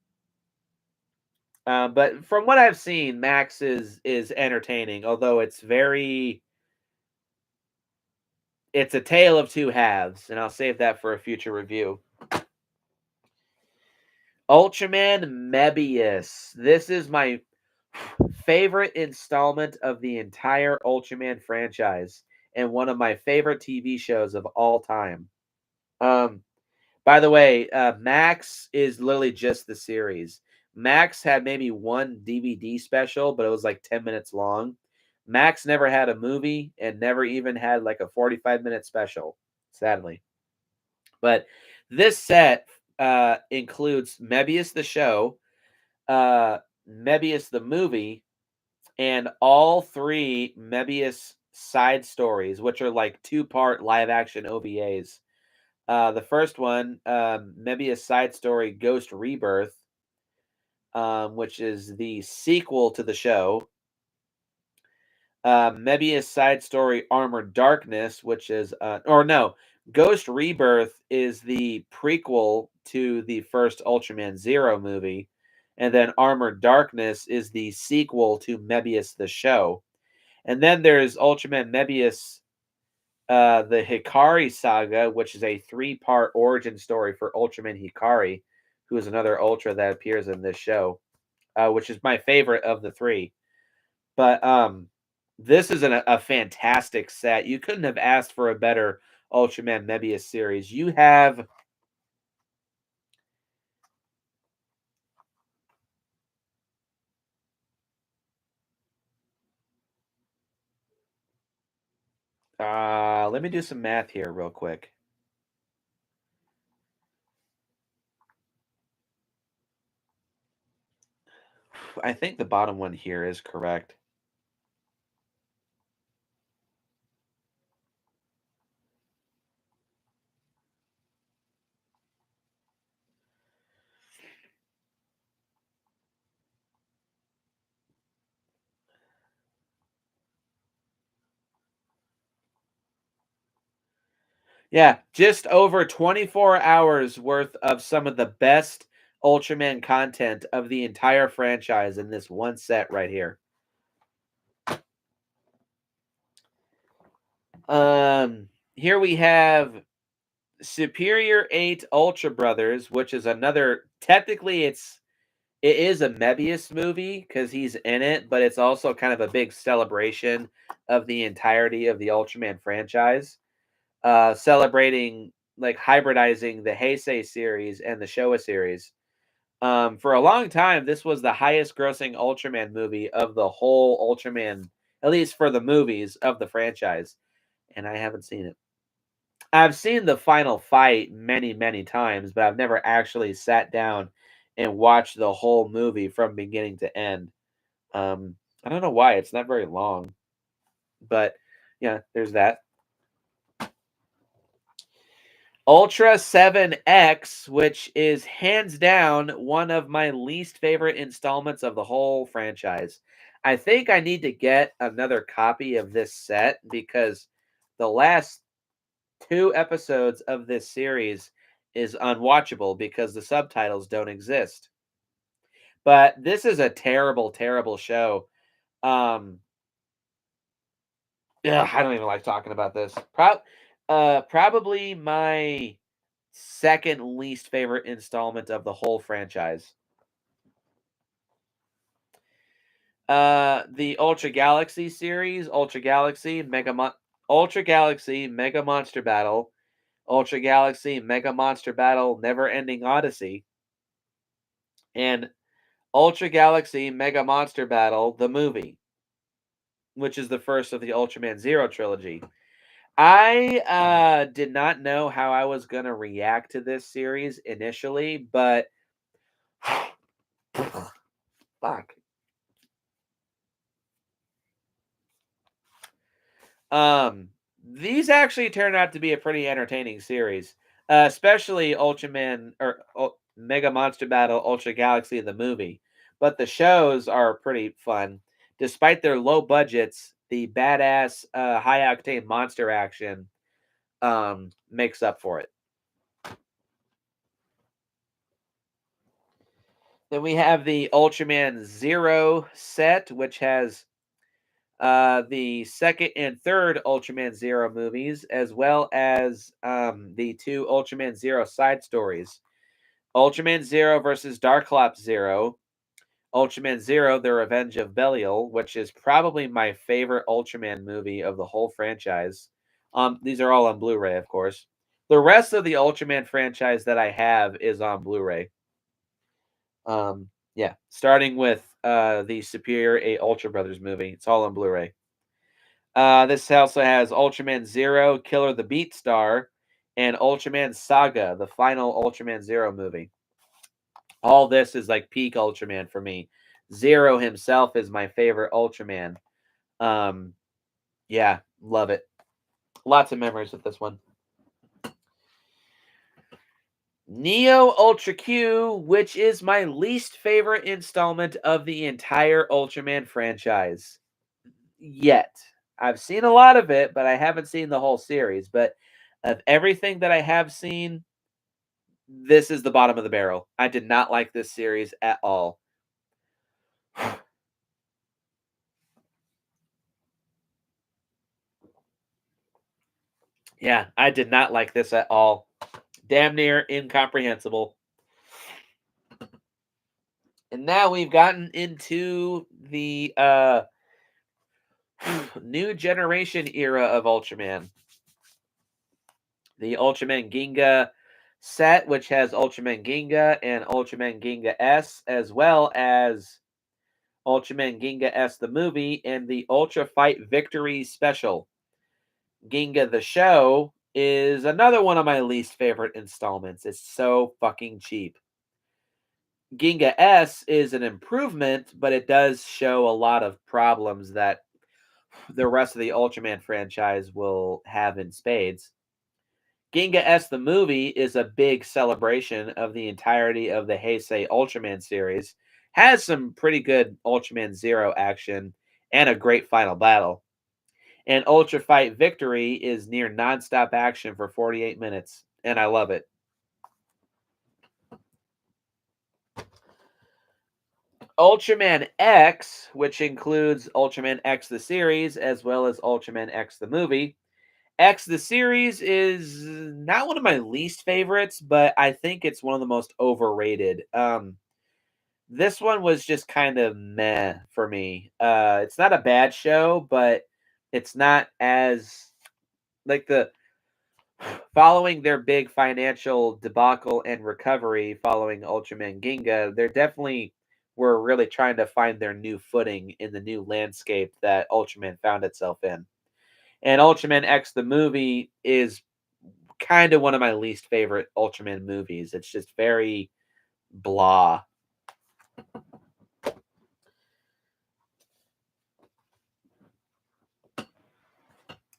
But from what I've seen, Max is entertaining, although it's a tale of two halves, and I'll save that for a future review. Ultraman Mebius. This is my favorite installment of the entire Ultraman franchise and one of my favorite TV shows of all time. Um, by the way, Max is literally just the series. Max had maybe one DVD special, but it was like 10 minutes long. Max never had a movie and never even had like a 45-minute special, sadly. But this set includes Mebius the show, uh, Mebius the movie, and all three Mebius side stories, which are like two-part live action OVAs. The first one, Mebius side story Ghost Rebirth, which is the sequel to the show. Mebius side story Armored Darkness, which is, or no, Ghost Rebirth is the prequel to the first Ultraman Zero movie. And then Armored Darkness is the sequel to Mebius the show. And then there's Ultraman Mebius, the Hikari saga, which is a three-part origin story for Ultraman Hikari, who is another Ultra that appears in this show, which is my favorite of the three. But this is a fantastic set. You couldn't have asked for a better Ultraman Mebius series. You have let me do some math here real quick. I think the bottom one here is correct. Yeah, just over 24 hours worth of some of the best Ultraman content of the entire franchise in this one set right here. Here we have Superior 8 Ultra Brothers, which is another technically it is a Mebius movie because he's in it, but it's also kind of a big celebration of the entirety of the Ultraman franchise. Celebrating like hybridizing the Heisei series and the Showa series. For a long time, this was the highest grossing Ultraman movie of the whole Ultraman, at least for the movies of the franchise. And I haven't seen it. I've seen the final fight many, many times, but I've never actually sat down and watched the whole movie from beginning to end. I don't know why. It's not very long. But yeah, there's that. Ultra 7X, which is hands down one of my least favorite installments of the whole franchise. I think I need to get another copy of this set because the last two episodes of this series is unwatchable because the subtitles don't exist. But this is a terrible, terrible show. Um, yeah, I don't even like talking about this. Probably my second least favorite installment of the whole franchise. The Ultra Galaxy series, Ultra Galaxy Mega Monster Battle, Ultra Galaxy Mega Monster Battle Never Ending Odyssey, and Ultra Galaxy Mega Monster Battle the movie, which is the first of the Ultraman Zero trilogy. I did not know how I was gonna react to this series initially, but fuck. Um, these actually turned out to be a pretty entertaining series, especially Ultraman or Mega Monster Battle Ultra Galaxy the movie. But the shows are pretty fun, despite their low budgets. The badass, high octane monster action makes up for it. Then we have the Ultraman Zero set, which has the second and third Ultraman Zero movies, as well as the two Ultraman Zero side stories. Ultraman Zero versus Darklops Zero, Ultraman Zero: The Revenge of Belial, which is probably my favorite Ultraman movie of the whole franchise. These are all on Blu-ray, of course. The rest of the Ultraman franchise that I have is on Blu-ray. Yeah, starting with the Superior 8 Ultra Brothers movie. It's all on Blu-ray. This also has Ultraman Zero, Killer the Beat Star, and Ultraman Saga, the final Ultraman Zero movie. All this is like peak Ultraman for me. Zero himself is my favorite Ultraman. Um, yeah, love it. Lots of memories with this one. Neo Ultra Q, which is my least favorite installment of the entire Ultraman franchise. Yet. I've seen a lot of it, but I haven't seen the whole series. But of everything that I have seen, this is the bottom of the barrel. I did not like this series at all. Yeah, I did not like this at all. Damn near incomprehensible. And now we've gotten into the new generation era of Ultraman. The Ultraman Ginga set, which has Ultraman Ginga and Ultraman Ginga S, as well as Ultraman Ginga S the movie and the Ultra Fight Victory special. Ginga the show is another one of my least favorite installments. It's so fucking cheap. Ginga S is an improvement, but it does show a lot of problems that the rest of the Ultraman franchise will have in spades. Ginga S the movie is a big celebration of the entirety of the Heisei Ultraman series. Has some pretty good Ultraman Zero action and a great final battle. And Ultra Fight Victory is near nonstop action for 48 minutes, and I love it. Ultraman X, which includes Ultraman X the series as well as Ultraman X the movie. X the series is not one of my least favorites, but I think it's one of the most overrated. This one was just kind of meh for me. It's not a bad show, but it's not as like the following their big financial debacle and recovery following Ultraman Ginga, they're definitely were really trying to find their new footing in the new landscape that Ultraman found itself in. And Ultraman X the movie is kind of one of my least favorite Ultraman movies. It's just very blah.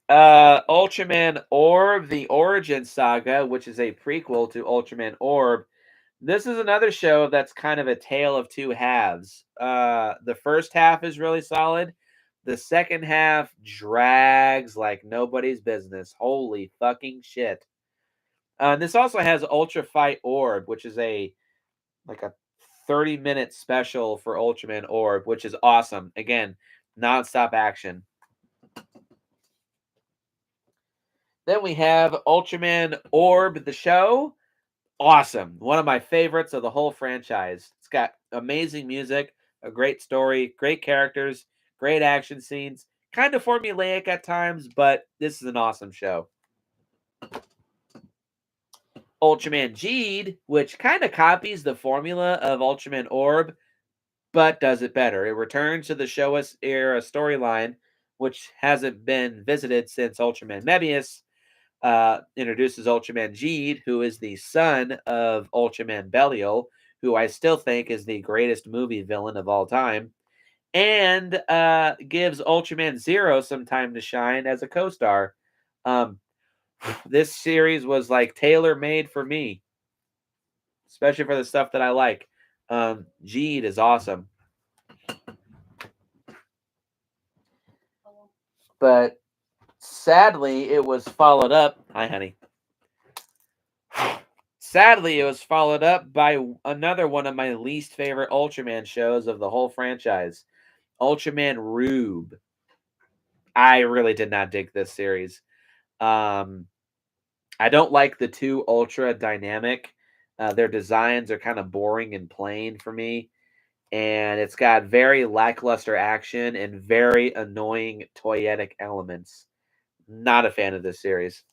Ultraman Orb, the Origin Saga, which is a prequel to Ultraman Orb. This is another show that's kind of a tale of two halves. The first half is really solid. The second half drags like nobody's business. Holy fucking shit. This also has Ultra Fight Orb, which is a 30-minute special for Ultraman Orb, which is awesome. Again, nonstop action. Then we have Ultraman Orb the show. Awesome. One of my favorites of the whole franchise. It's got amazing music, a great story, great characters, great action scenes. Kind of formulaic at times, but this is an awesome show. Ultraman Geed, which kind of copies the formula of Ultraman Orb, but does it better. It returns to the Showa era storyline, which hasn't been visited since Ultraman Mebius introduces Ultraman Geed, who is the son of Ultraman Belial, who I still think is the greatest movie villain of all time, and gives Ultraman Zero some time to shine as a co-star. Um, this series was like tailor made for me, especially for the stuff that I like. Geed is awesome, but sadly, it was followed up. Hi, honey. Sadly, it was followed up by another one of my least favorite Ultraman shows of the whole franchise, Ultraman Rube. I really did not dig this series. Um, I don't like the two Ultra dynamic. Their designs are kind of boring and plain for me, and it's got very lackluster action and very annoying toyetic elements. Not a fan of this series.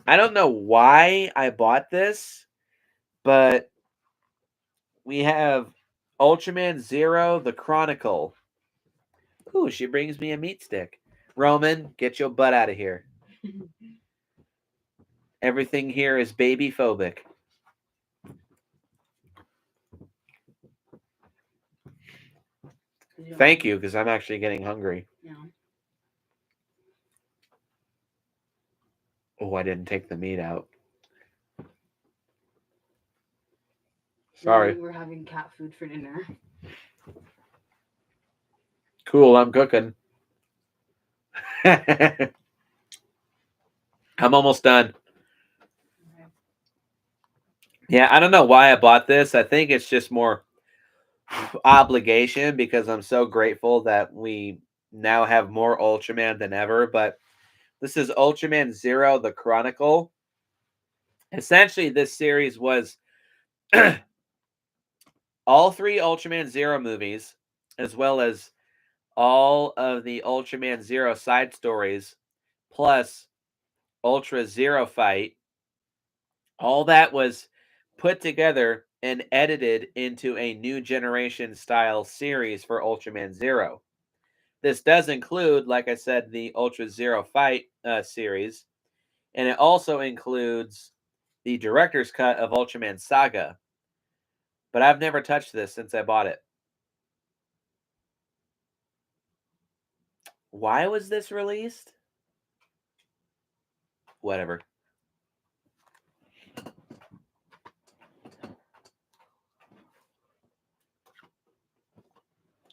I don't know why I bought this, but we have Ultraman Zero, the Chronicle. Ooh, she brings me a meat stick. Roman, get your butt out of here. Everything here is baby phobic. Thank you, because I'm actually getting hungry. Yeah. Oh, I didn't take the meat out. Sorry. We're having cat food for dinner. Cool, I'm cooking. I'm almost done. Okay. Yeah, I don't know why I bought this. I think it's just more obligation because I'm so grateful that we now have more Ultraman than ever. But this is Ultraman Zero, the Chronicle. Essentially, this series was all three Ultraman Zero movies, as well as all of the Ultraman Zero side stories, plus Ultra Zero Fight. All that was put together and edited into a new generation style series for Ultraman Zero. This does include, like I said, the Ultra Zero Fight series, and it also includes the director's cut of Ultraman Saga. But I've never touched this since I bought it. Why was this released? Whatever.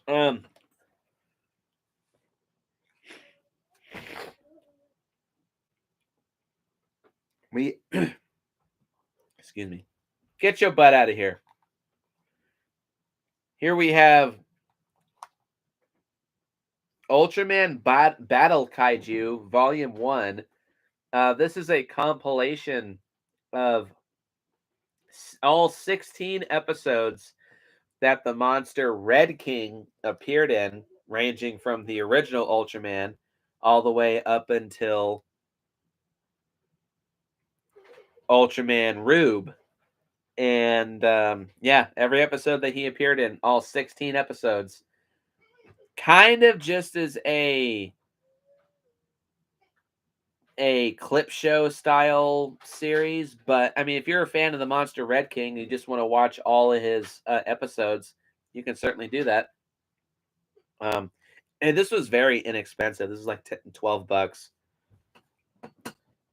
Um, we excuse me. Get your butt out of here. Here we have Ultraman Battle Kaiju Volume 1. This is a compilation of all 16 episodes that the monster Red King appeared in, ranging from the original Ultraman all the way up until Ultraman Rube. And yeah, every episode that he appeared in, all 16 episodes, kind of just as a clip show style series. But I mean, if you're a fan of the monster Red King, you just want to watch all of his episodes, you can certainly do that. Um, and this was very inexpensive. This is like 10, $12.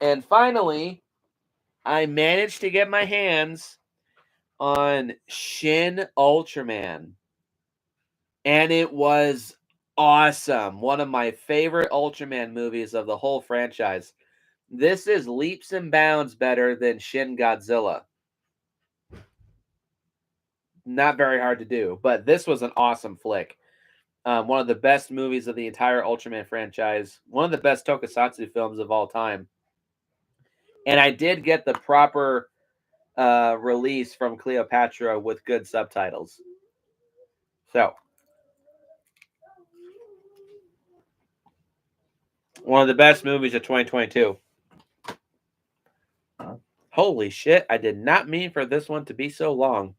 And finally, I managed to get my hands on Shin Ultraman. And it was awesome. One of my favorite Ultraman movies of the whole franchise. This is leaps and bounds better than Shin Godzilla. Not very hard to do, but this was an awesome flick. One of the best movies of the entire Ultraman franchise. One of the best tokusatsu films of all time. And I did get the proper release from Cleopatra with good subtitles. So, one of the best movies of 2022. Holy shit, I did not mean for this one to be so long.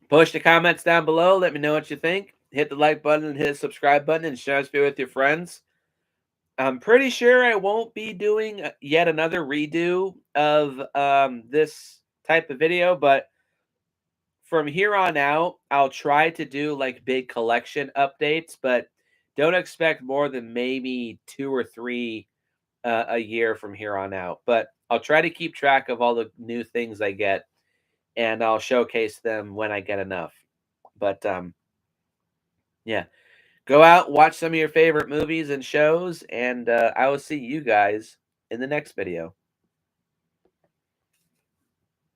Push the comments down below. Let me know what you think. Hit the like button and hit the subscribe button and share this video with your friends. I'm pretty sure I won't be doing yet another redo of this type of video, but from here on out, I'll try to do like big collection updates, but don't expect more than maybe 2 or 3 a year from here on out. But I'll try to keep track of all the new things I get, and I'll showcase them when I get enough. But yeah, Go out, watch some of your favorite movies and shows, and I will see you guys in the next video.